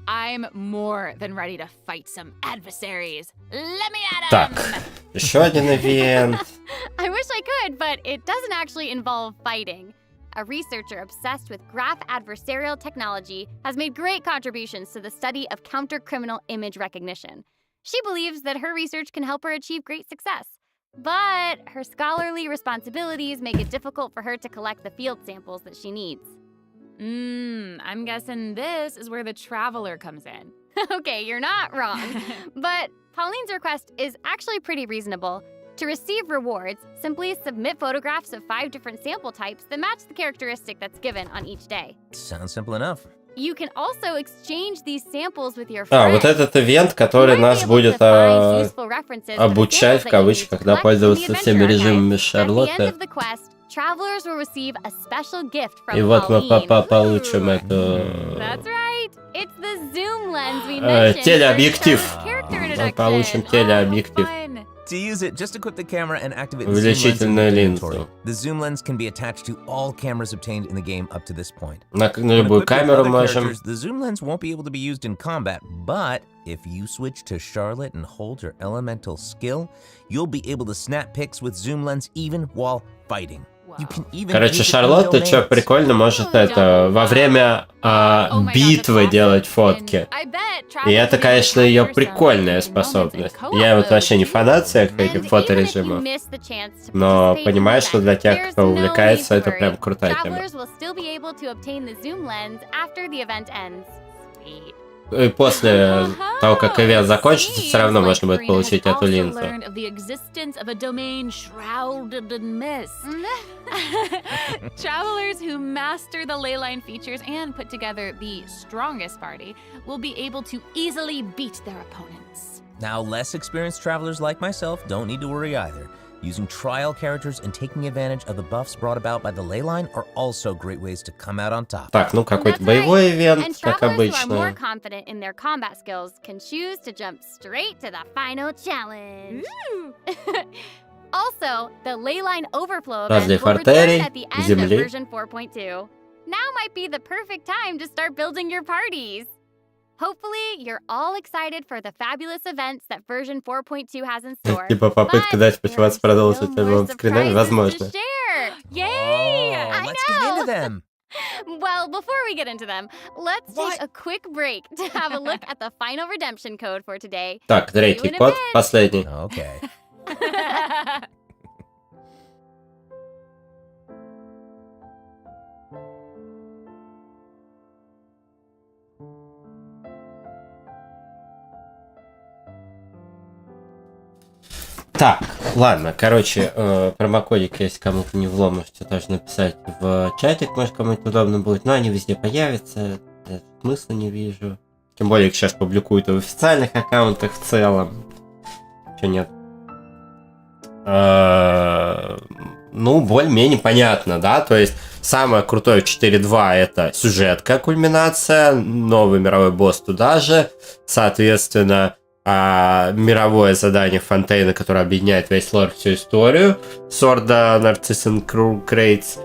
I'm more than ready to fight some adversaries. Let me at 'em! Так, еще один ивент. I wish I could, but it doesn't actually involve fighting. A researcher obsessed with graph adversarial technology has made great contributions to the study of counter-criminal image recognition. She believes that her research can help her achieve great success. But her scholarly responsibilities make it difficult for her to collect the field samples that she needs. I'm guessing this is where the traveler comes in. Okay, you're not wrong. But Pauline's request is actually pretty reasonable. To receive rewards, simply submit photographs of 5 different sample types that match the characteristic that's given on each day. Sounds simple enough. You can also exchange these samples with your А, friends. вот этот ивент, который нас будет обучать, в кавычках, да, пользоваться всеми режимами Шарлотты. Travelers will receive a special gift from И вот мы Pauline. получим эту... That's right. It's the zoom lens we mentioned. телеобъектив. for character Мы introduction. получим телеобъектив. Fun. To use it, just equip the camera and activate the zoom lens in Увеличительную the линзу. inventory. The zoom lens can be attached to all cameras obtained in the game up to this point. На When любую equipped with камеру other можем. characters, the zoom lens won't be able to be used in combat, but if you switch to Charlotte and hold your elemental skill, you'll be able to snap pics with zoom lens even while fighting. Whoa. You can even Короче, use it in Шарлотта, что domains. прикольно, может это во время битвы делать фотки. И это, конечно, ее прикольная способность. Я вот вообще не фанат всех этих фоторежимов, но понимаю, что для тех, кто увлекается, это прям крутая тема. И после того, как ивент закончится, все равно можно будет получить эту линзу. Travelers who master the leyline features and put together the strongest party will be able to easily beat their opponents. Now, less experienced travelers like myself don't need to worry either. Using trial characters and taking advantage of the buffs brought about by the leyline are also great ways to come out on top. Так, ну какой-то боевой ивент, как обычно. More confident in their combat skills can choose to jump straight to the final challenge. Also, the leyline overflow event will return at the end of version 4.2. Now might be the perfect time to start building your parties. Hopefully, you're all excited for the fabulous events that version 4.2 has in store. Типа попытка дать мотивацию продолжить альбом скринами, возможно. Yay! Let's get into them. Well, before we get into them, let's take a quick break to have a look at the final redemption code for today. Так, третий код, последний. Okay. Так, ладно, короче, промокодик, если кому-то не вломишься, тоже написать в чатик, может кому-то удобно будет, но они везде появятся, смысла не вижу. Тем более их сейчас публикуют и в официальных аккаунтах в целом. Чё нет? Ну, более-менее понятно, да, то есть самое крутое в 4.2 это сюжетка, кульминация, новый мировой босс туда же, соответственно, мировое задание Фонтейна, которое объединяет весь лор, всю историю, Сорда, Нарциссен Крейтс,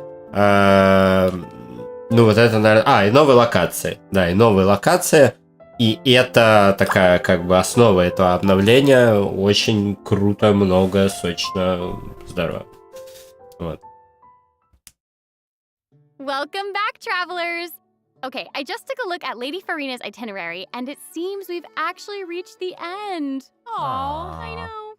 ну вот это, наверное, и новые локации, да, и новые локации, и это такая как бы основа этого обновления, очень круто, много, сочно, здорово. Вот. Welcome back, travelers! Okay, I just took a look at Lady Farina's itinerary, and it seems we've actually reached the end. Aww, I know.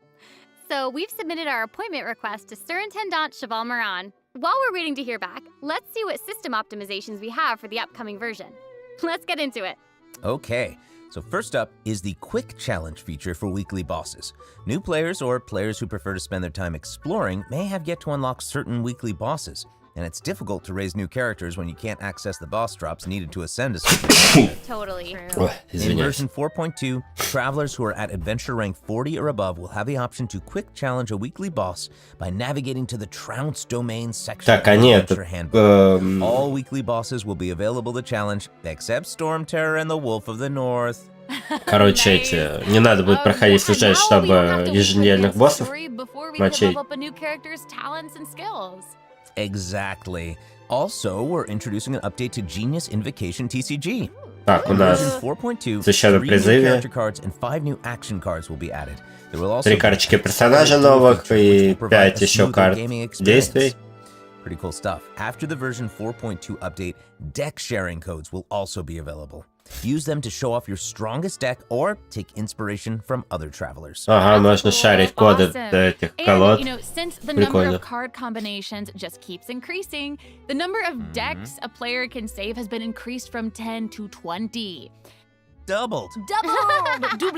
So we've submitted our appointment request to Surintendant Cheval Moran. While we're waiting to hear back, let's see what system optimizations we have for the upcoming version. Let's get into it. Okay, so first up is the Quick Challenge feature for weekly bosses. New players or players who prefer to spend their time exploring may have yet to unlock certain weekly bosses. And it's difficult to raise new characters when you can't access the boss drops needed to ascend a certain Totally. In version 4.2, travelers who are at adventure rank 40 or above will have the option to quick challenge a weekly boss by navigating to the Trounce domain section of the Adventure Handbook. All weekly bosses will be available to challenge, except Storm Terror and the Wolf of the North. Короче, не надо будет проходить сюжет, чтобы еженедельных боссов мочить. Exactly. Also, we're introducing an update to Genius Invocation TCG. Так, у нас защита призыве. 3 карточки персонажа новых и 5 еще карт действий. Pretty cool stuff. After the version 4.2 update, deck sharing codes will also be available. Use them to show off your strongest deck or take inspiration from other travelers. Ага, можно шарить коды этих колод. And, since the number of card combinations just keeps increasing, the number of decks a player can save has been increased from 10 to 20. Doubled! Double!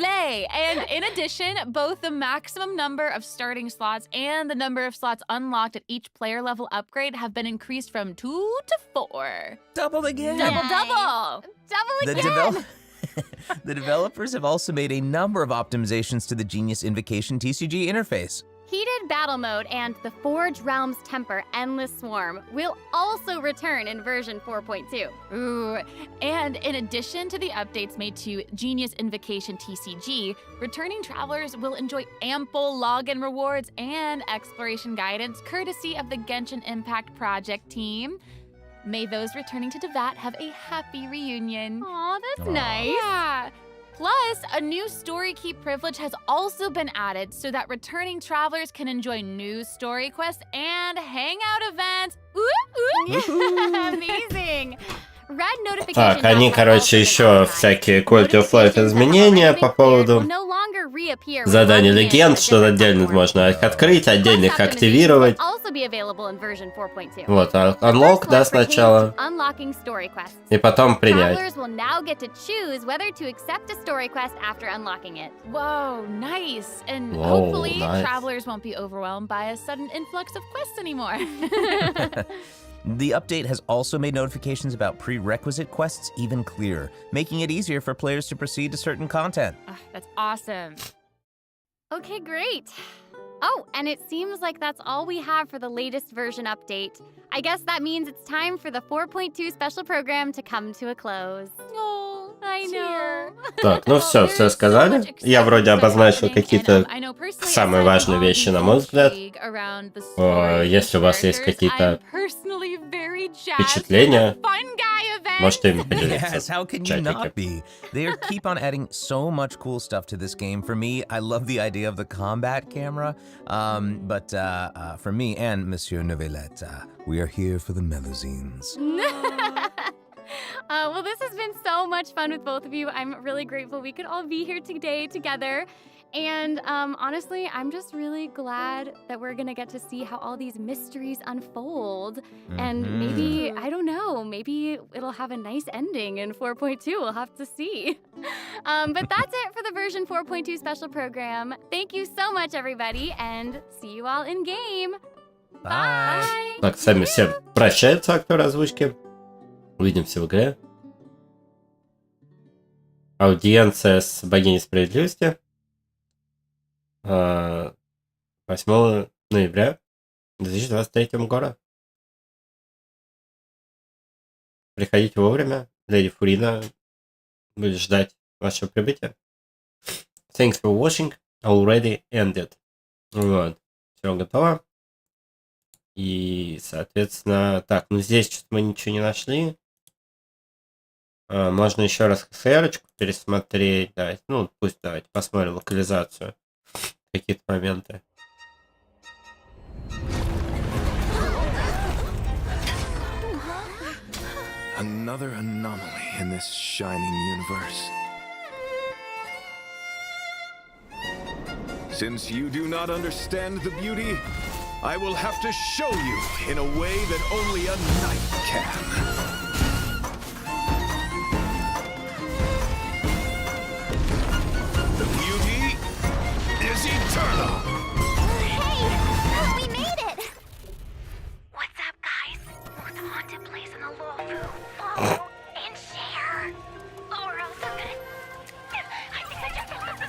And in addition, both the maximum number of starting slots and the number of slots unlocked at each player level upgrade have been increased from 2 to 4. Doubled again! Double again! The developers have also made a number of optimizations to the Genius Invocation TCG interface. Heated Battle Mode and the Forge Realms Temper Endless Swarm will also return in version 4.2. Ooh, and in addition to the updates made to Genius Invocation TCG, returning travelers will enjoy ample login rewards and exploration guidance courtesy of the Genshin Impact project team. May those returning to Devat have a happy reunion. Aw, that's nice. Yeah. Plus, a new story keep privilege has also been added so that returning travelers can enjoy new story quests and hangout events. Amazing! Red notification. Так, они, короче, еще всякие quality of life изменения по поводу заданий легенд, что отдельно можно их открыть, отдельно их активировать. Вот, unlock, да, сначала. И потом принять. Whoa, nice. And Whoa, hopefully nice. travelers won't be overwhelmed by a sudden influx of quests anymore. The update has also made notifications about prerequisite quests even clearer, making it easier for players to proceed to certain content. That's awesome. Okay, great. Oh, and it seems like that's all we have for the latest version update. I guess that means it's time for the 4.2 special program to come to a close. Oh, I know. Так, ну все сказали. Я вроде обозначил какие-то самые важные вещи, на мой взгляд. Если у вас есть какие-то впечатления, можете ими поделиться Yes, how can you not be? They keep on adding so much cool stuff to this game. For me, I love the idea of the combat camera. But for me and Monsieur Novelette, we are here for the melazines. Well, this has been so much fun with both of you. I'm really grateful we could all be here today together. And honestly, I'm just really glad that we're gonna get to see how all these mysteries unfold. And maybe, I don't know, maybe it'll have a nice ending in 4.2. We'll have to see. But that's it for the version 4.2 special program. Thank you so much, everybody, and see you all in game. Bye! Так, сами все прощаются, актеры озвучки. Увидимся в игре. Аудиенция с богиней справедливости. 8 ноября 2023 года. Приходите вовремя. Леди Фурина будет ждать вашего прибытия. Thanks for watching. Already ended. Вот. Все готово. И, соответственно, так, ну здесь что-то мы ничего не нашли. Можно еще раз ХСР-очку пересмотреть. Давайте, ну, пусть давайте посмотрим локализацию. Какие-то моменты. Another anomaly in this shining universe. Since you do not understand the beauty, I will have to show you in a way that only a knight can. Eternal. Hey! We made it! What's up, guys? Most haunted place in the Luofu. Follow and share. Or else I'm gonna... I think I just found the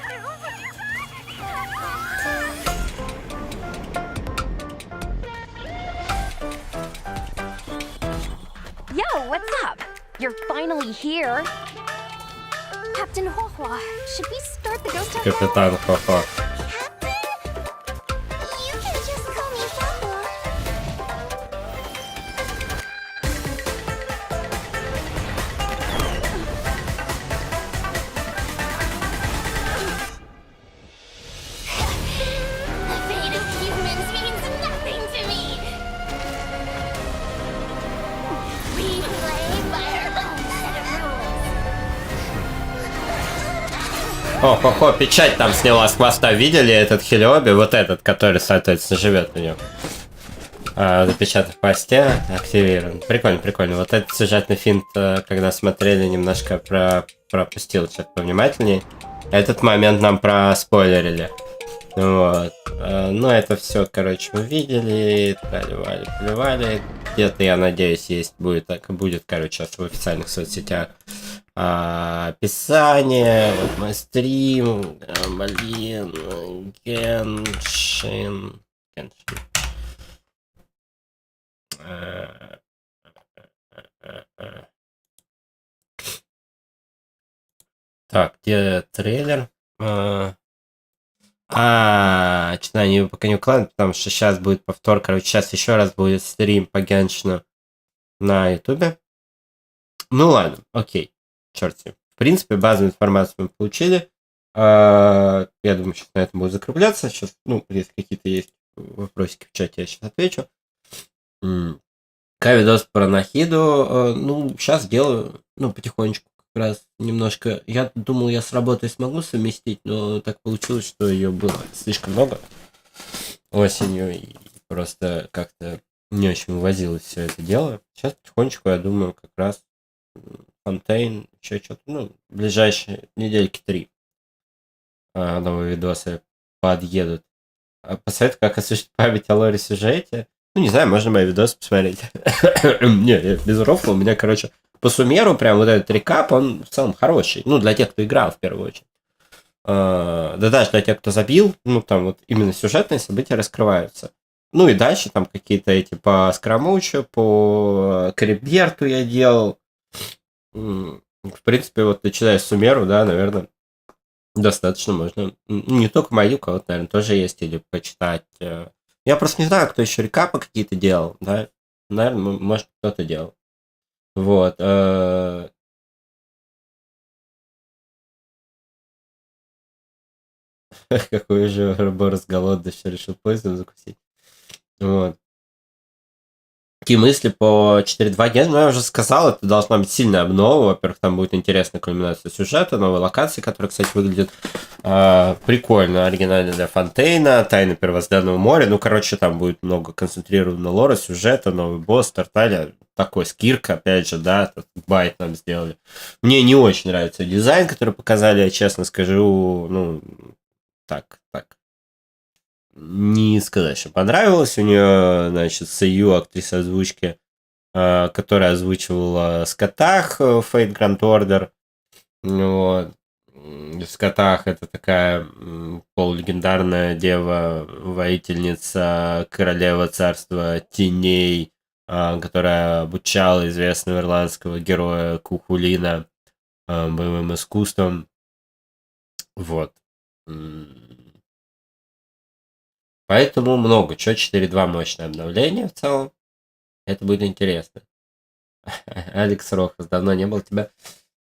Yo, what's up? You're finally here. Captain Huohua, should we start the ghost hunt? Капитан Хо-Хо. You can just call me Huohua. The fate of humans means nothing to me. We play by our own set of rules. О, Хо-Хо, печать там сняла с хвоста. Видели этот Хелиоби? Вот этот, который, соответственно, живет у него. Запечатан в посте, активирован. Прикольно, прикольно. Вот этот сюжетный финт, когда смотрели, немножко пропустил что-то повнимательней. Этот момент нам проспойлерили. Вот. Ну, это все, короче, мы видели. Плевали. Где-то, я надеюсь, будет, короче, сейчас в официальных соцсетях. Описание, вот мой стрим, блин, Геншин. Так, где трейлер? Что-то они его пока не укладывают, потому что сейчас будет повтор. Короче, сейчас еще раз будет стрим по Геншину на ютубе. Ну ладно, окей. Черт с ним. принципе, базовую информацию мы получили. Я думаю, сейчас на этом будет закругляться. Сейчас, ну, если какие-то есть вопросики в чате, я сейчас отвечу. Видос про Нахиду, ну, сейчас делаю, ну, потихонечку как раз немножко. Я думал, я с работой смогу совместить, но так получилось, что ее было слишком много осенью, и просто как-то не очень увозилось все это дело. Сейчас потихонечку, я думаю, как раз Фонтейн, еще что-то, ну, ближайшие недельки 3 новые видосы подъедут. Посоветую, как осуществить память о лоре-сюжете. Ну, не знаю, можно мои видосы посмотреть. Не, без рофла. У меня, короче, по суммеру, прям вот этот рекап, он в целом хороший. Ну, для тех, кто играл, в первую очередь. Да даже для тех, кто забил, ну, там вот именно сюжетные события раскрываются. Ну, и дальше там какие-то эти по Скрамучу, по Кариберту я делал. В принципе, вот начиная с суммеру, да, наверное, достаточно можно. Не только мою, у кого-то, наверное, тоже есть, или почитать. Я просто не знаю, кто еще рекапы какие-то делал, да. Наверное, может, кто-то делал. Вот. Какой же Роборос голодный, что решил поездом закусить. Вот. Какие мысли по 4.2 Ген? Ну, я уже сказал, это должна быть сильная обнова. Во-первых, там будет интересная кульминация сюжета, новые локации, которые, кстати, выглядят прикольно, оригинально для Фонтейна, тайны первозданного моря. Ну, короче, там будет много концентрированного лора, сюжета, новый босс, Тарталья, такой скирка, опять же, да, байт нам сделали. Мне не очень нравится дизайн, который показали, я честно скажу, ну, так. Не сказать, что понравилось. У нее, значит, Сэйю, актриса озвучки, которая озвучивала Скотах в Fate Grand Order. Вот. В Скотах это такая полулегендарная дева, воительница, королева царства теней, которая обучала известного ирландского героя Кухулина боевым искусством. Вот. Поэтому много. Чё, 4.2 мощное обновление в целом. Это будет интересно. Алекс Рохас, давно не был тебя.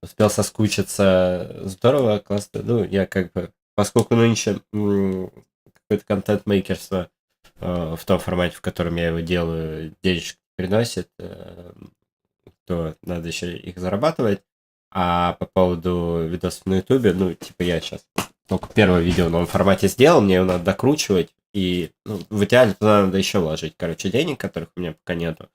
Успел соскучиться. Здорово, классно. Ну, я как бы, поскольку нынче какое-то контент-мейкерство в том формате, в котором я его делаю, денежки приносит, то надо еще их зарабатывать. А по поводу видосов на ютубе, ну, типа я сейчас только первое видео в новом формате сделал, мне его надо докручивать. И ну, в идеале туда надо еще вложить, короче, денег, которых у меня пока нету.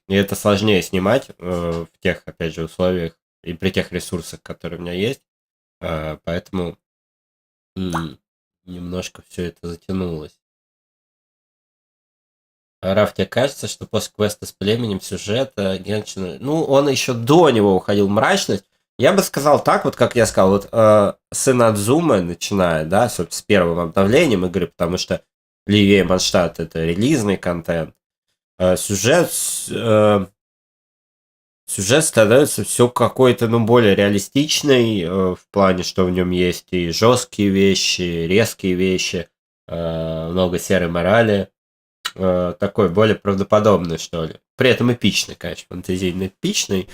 И это сложнее снимать в тех, опять же, условиях и при тех ресурсах, которые у меня есть. Поэтому немножко все это затянулось. Раф, тебе кажется, что после квеста с племенем сюжета Геншин... Ну, он еще до него уходил в мрачность. Я бы сказал так, вот как я сказал, вот с Инадзумы начиная, да, с первым обновлением игры, потому что Ливия Манштадт это релизный контент. Сюжет становится все какой-то, ну, более реалистичный в плане, что в нем есть и жесткие вещи, резкие вещи, много серой морали, такой более правдоподобный, что ли. При этом эпичный, конечно, фантазийно эпичный.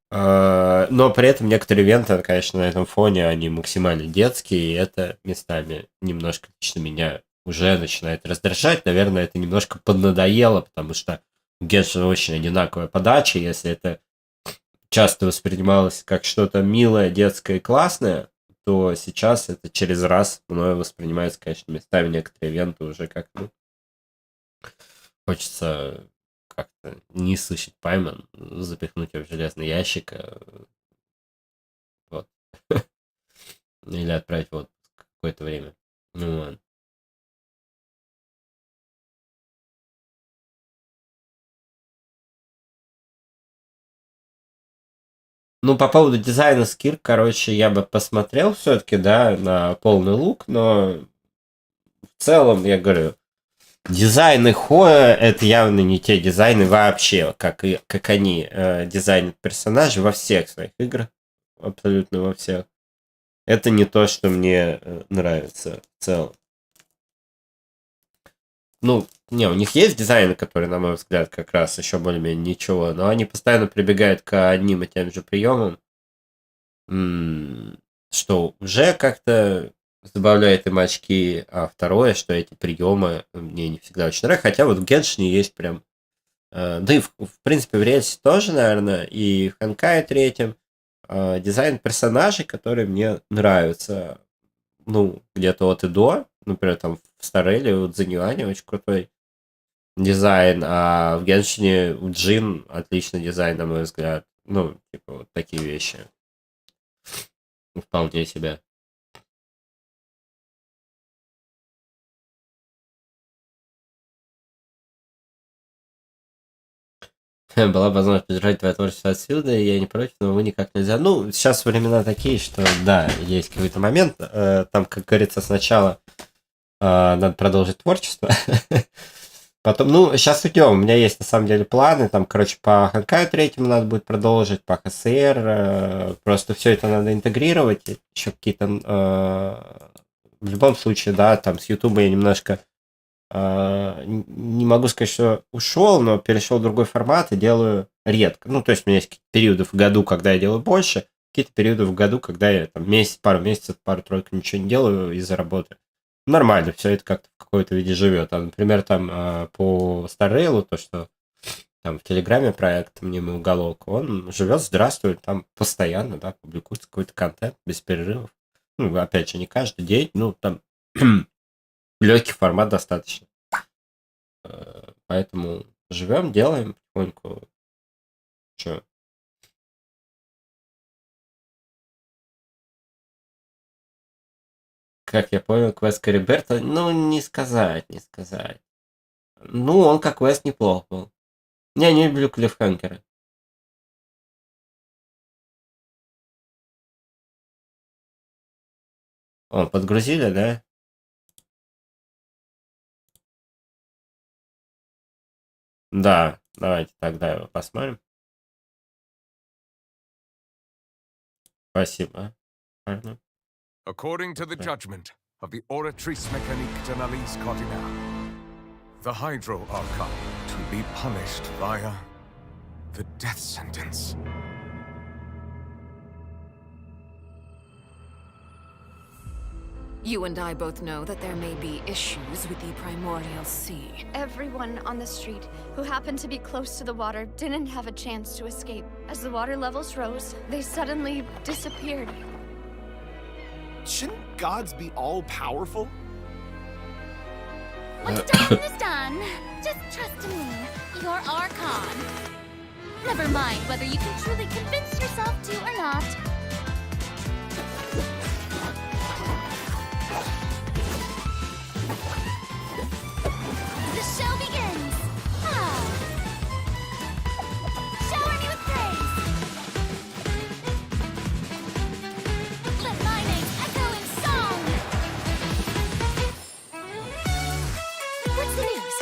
Но при этом некоторые ивенты, конечно, на этом фоне, они максимально детские, и это местами немножко лично меня уже начинает раздражать. Наверное, это немножко поднадоело, потому что у Геншина очень одинаковая подача. Если это часто воспринималось как что-то милое, детское и классное, то сейчас это через раз мною воспринимается, конечно, местами некоторые ивенты уже как, ну, хочется как-то не слышать Пайман, запихнуть ее в железный ящик, вот. Или отправить в отпуск какое-то время. Ну ладно. Ну, по поводу дизайна скир, короче, я бы посмотрел все-таки, да, на полный лук, но в целом, я говорю, дизайны Хоя — это явно не те дизайны вообще, как они дизайнят персонажей во всех своих играх, абсолютно во всех. Это не то, что мне нравится в целом. Ну, не, у них есть дизайны, которые, на мой взгляд, как раз еще более-менее ничего, но они постоянно прибегают к одним и тем же приемам. что уже как-то забавляет им очки, а второе, что эти приемы мне не всегда очень нравятся, хотя вот в Геншине есть прям, да и в принципе в Рельсе тоже, наверное, и в Ханкае третьем дизайн персонажей, которые мне нравятся, ну, где-то от и до, например, там в Стареле у Цзиньюаня очень крутой дизайн, а в Геншине у Джин отличный дизайн, на мой взгляд, ну, типа вот такие вещи. Вполне себе. Была бы возможность поддержать твое творчество отсюда, я не против, но вы никак нельзя. Ну, сейчас времена такие, что да, есть какой-то момент. Там, как говорится, сначала надо продолжить творчество. Потом, ну, сейчас идем. У меня есть на самом деле планы. Там, короче, по Ханкаю третьему надо будет продолжить, по ХСР. Просто все это надо интегрировать. Еще какие-то. В любом случае, да, там с Ютуба я немножко не могу сказать, что ушел, но перешел в другой формат и делаю редко. Ну, то есть у меня есть какие-то периоды в году, когда я делаю больше, какие-то периоды в году, когда я там пару месяцев, пару-тройку ничего не делаю из-за работы. Нормально, все это как-то в какой-то виде живет. А, например, там по Старрейлу, то, что там в Телеграме проект «Мнимый уголок», он живет, здравствует, там постоянно, да, публикуется какой-то контент без перерывов. Ну, опять же, не каждый день, ну, там легкий формат достаточно. Поэтому живем, делаем потихоньку. Че? Как я понял, квест Кариберта, ну, не сказать. Ну, он как квест неплох был. Я не люблю клиффхангеры. О, подгрузили, да? Да, давайте тогда его посмотрим. Спасибо. Ладно. According to the judgment of the Oratrice Mécanique de l'Analyse Cardinale, the Hydro Archon to be punished via the death sentence. You and I both know that there may be issues with the Primordial Sea. Everyone on the street who happened to be close to the water didn't have a chance to escape. As the water levels rose, they suddenly disappeared. Shouldn't gods be all-powerful? What's done is done. Just trust in me, your Archon. Never mind whether you can truly convince yourself to or not. The show begins! Shower me with praise! Let my name echo in song! What's the news?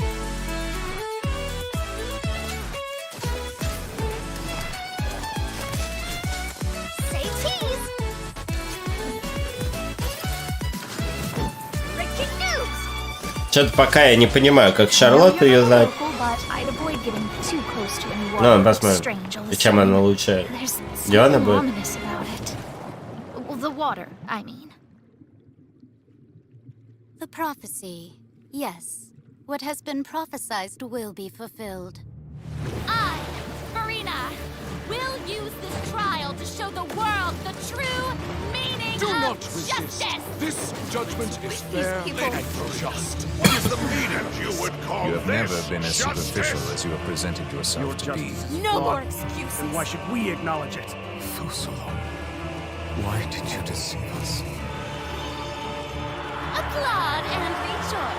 Say cheese! Breaking news! Что-то пока я не понимаю, как Шарлотту ее зовут. Ну, посмотрим. И чем она лучше? Диана будет? The water, I mean. The prophecy, yes. What has been prophesized will be fulfilled. I, Marina, will use this trial to show the world the true meaning of justice. This judgment is fair and just. What is the meaning you would call You have never been as superficial as you have presented yourself to be. No more excuses. Then why should we acknowledge it? Fusalo, why did you deceive us? Applaud and rejoice.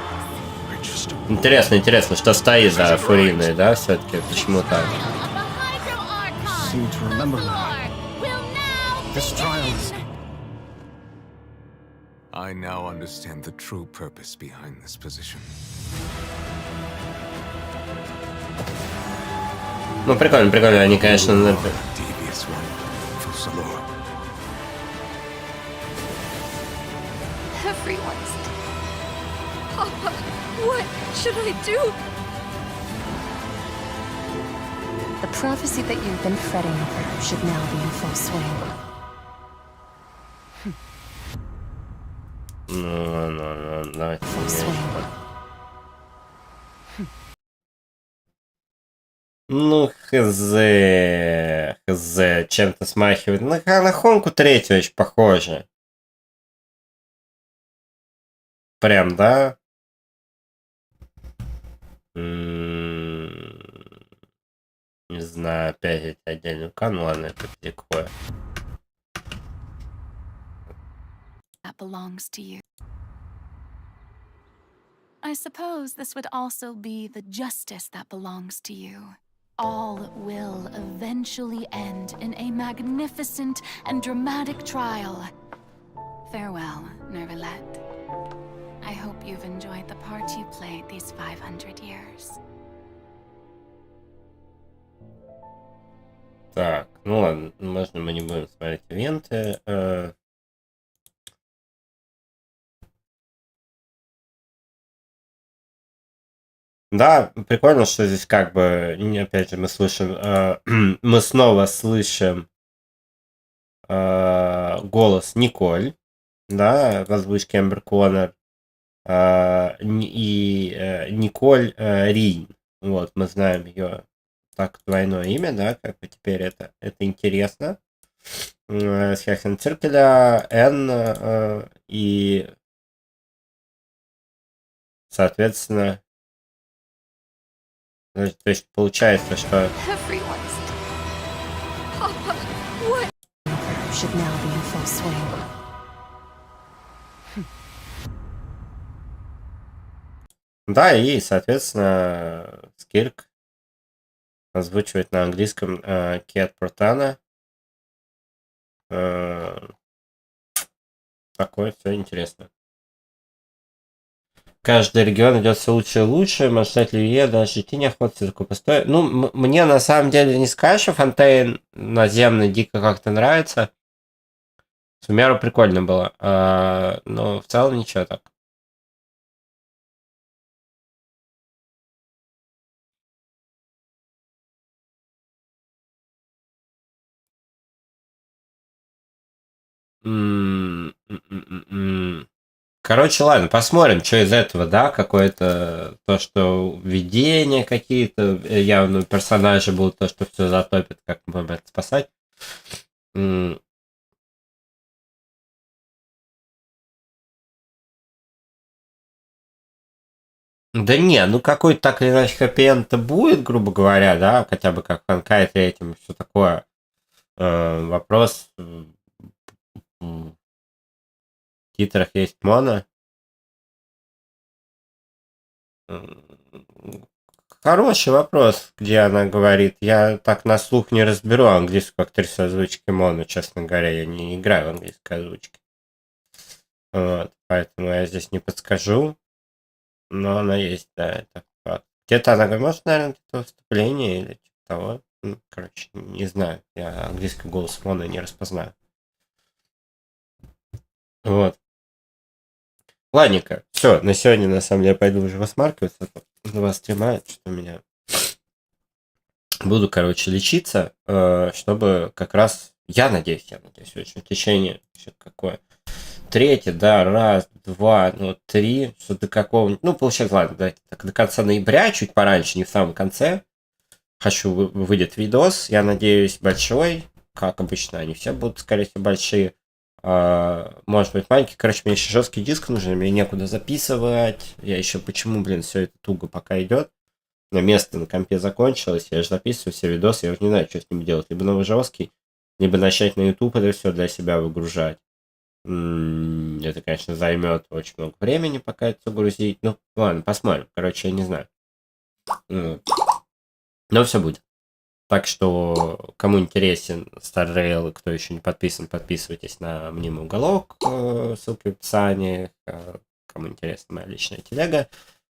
Интересно, что стоит за Фуриной, да, все-таки? Почему так? Seem to remember now. This trial is... I now understand the true purpose behind this position. Ну, прикольно, они, конечно, Devious one, Fusalo. Everyone's... Papa, what should I do? The prophecy that you've been fretting over should now be in full swing. Давайте. Ну, хз, чем-то смахивает. На Хонку третью очень похоже. Прям, да? Не знаю, опять эти отдельные каналы, ладно, это такое. That belongs to you. I suppose this would also be the justice that belongs to you. All will eventually end in a magnificent and dramatic trial. Farewell, Nervalette. I hope you've enjoyed the part you played these 500 years. Так, ну ладно, можно мы не будем смотреть ивенты. Да, прикольно, что здесь как бы, опять же, мы слышим, мы снова слышим голос Николь, да, в озвучке Эмбер Коннор, и Николь Рин. Вот, мы знаем ее так двойное имя, да, как бы теперь это интересно. С Хексен Циркеля, Н и, соответственно, то есть получается, что... Да, и, соответственно, Скирк озвучивает на английском Кет Портана. Такое все интересно. Каждый регион идет все лучше и лучше. Маршрут Ливье даже идти неохота, такой пустой. Ну, мне на самом деле не скажешь, что Фонтейн наземный дико как-то нравится. В меру прикольно было. Но в целом ничего так. Короче, ладно, посмотрим, что из этого, да, какое-то то, что видения какие-то, явно персонажи будут, то, что все затопит, как мы будем это спасать. Да не, ну какой-то так или иначе хэппи-энд-то будет, грубо говоря, да, хотя бы как в Honkai 3 и все такое. Вопрос... В титрах есть моно. Хороший вопрос, где она говорит. Я так на слух не разберу английскую актрису озвучки моно, честно говоря. Я не играю в английской озвучке. Вот, поэтому я здесь не подскажу. Но она есть, да, это факт. Где-то она, может, наверное, где-то выступление или типа того. Короче, не знаю. Я английский голос моно не распознаю. Вот. Ладненько. Все, на сегодня, на самом деле, пойду уже восмаркиваться. Два стрима, что у меня... Буду, короче, лечиться, чтобы как раз... Я надеюсь, очень в течение... Какое? Третье, да, раз, два, ну, три, что до какого-нибудь... Ну, получается, ладно, давайте так, до конца ноября, чуть пораньше, не в самом конце. Выйдет видос, я надеюсь, большой. Как обычно, они все будут, скорее всего, большие. Может быть, маленький. Короче, мне еще жесткий диск нужен, мне некуда записывать. Я еще почему, все это туго пока идет. Но место на компе закончилось, я же записываю все видосы, я уже не знаю, что с ним делать. Либо новый жесткий, либо начать на YouTube это все для себя выгружать. Это, конечно, займет очень много времени, пока это все грузить. Ну, ладно, посмотрим. Короче, я не знаю. Но все будет. Так что, кому интересен Star Rail, кто еще не подписан, подписывайтесь на мнимый уголок, ссылка в описании. Кому интересна моя личная телега.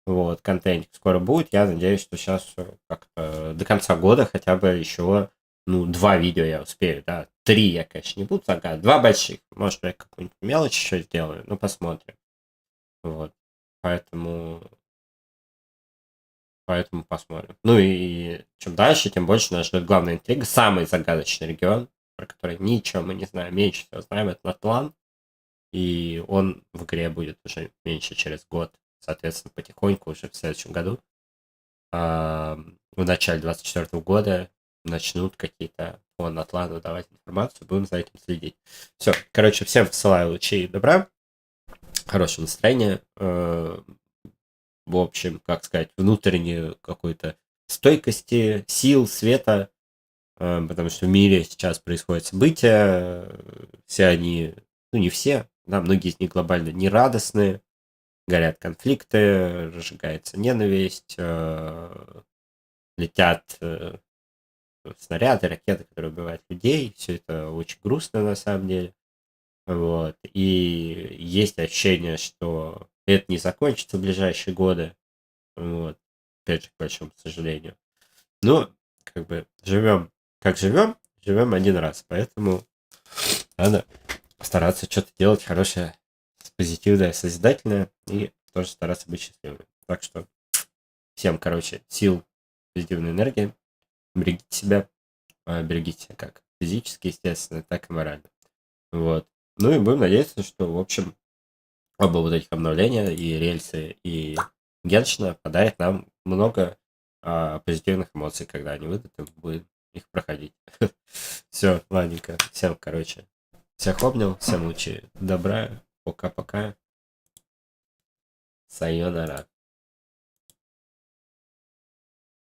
Вот, контент скоро будет. Я надеюсь, что сейчас как-то до конца года хотя бы еще, 2 видео я успею, да. 3 я, конечно, не буду загадывать. 2 больших. Может, я какую-нибудь мелочь еще сделаю, посмотрим. Вот, поэтому посмотрим. Ну и чем дальше, тем больше нас ждет главная интрига. Самый загадочный регион, про который ничего мы не знаем, меньше всего знаем, это Натлан. и он в игре будет уже меньше через год. Соответственно, потихоньку уже в следующем году, в начале 2024 года, начнут какие-то по Натлану давать информацию, будем за этим следить. Все, короче, всем посылаю лучи добра, хорошего настроения, в общем, как сказать, внутренней какой-то стойкости, сил, света, потому что в мире сейчас происходят события, все они, ну не все, да, многие из них глобально нерадостные, горят конфликты, разжигается ненависть, летят снаряды, ракеты, которые убивают людей, все это очень грустно на самом деле, вот, и есть ощущение, что это не закончится в ближайшие годы, вот, опять же, к большому сожалению. Но, как бы, живем как живем, живем один раз, поэтому надо стараться что-то делать хорошее, позитивное, созидательное, и тоже стараться быть счастливым. Так что всем, короче, сил, позитивной энергии, берегите себя как физически, естественно, так и морально. Вот. Ну и будем надеяться, что, в общем, оба вот этих обновления, и рельсы, и Геншина подарят нам много позитивных эмоций, когда они выйдут, и будем их проходить. Все, ладненько. Всем, короче, всех обнял, всем лучи добра. Пока-пока. Сайонара.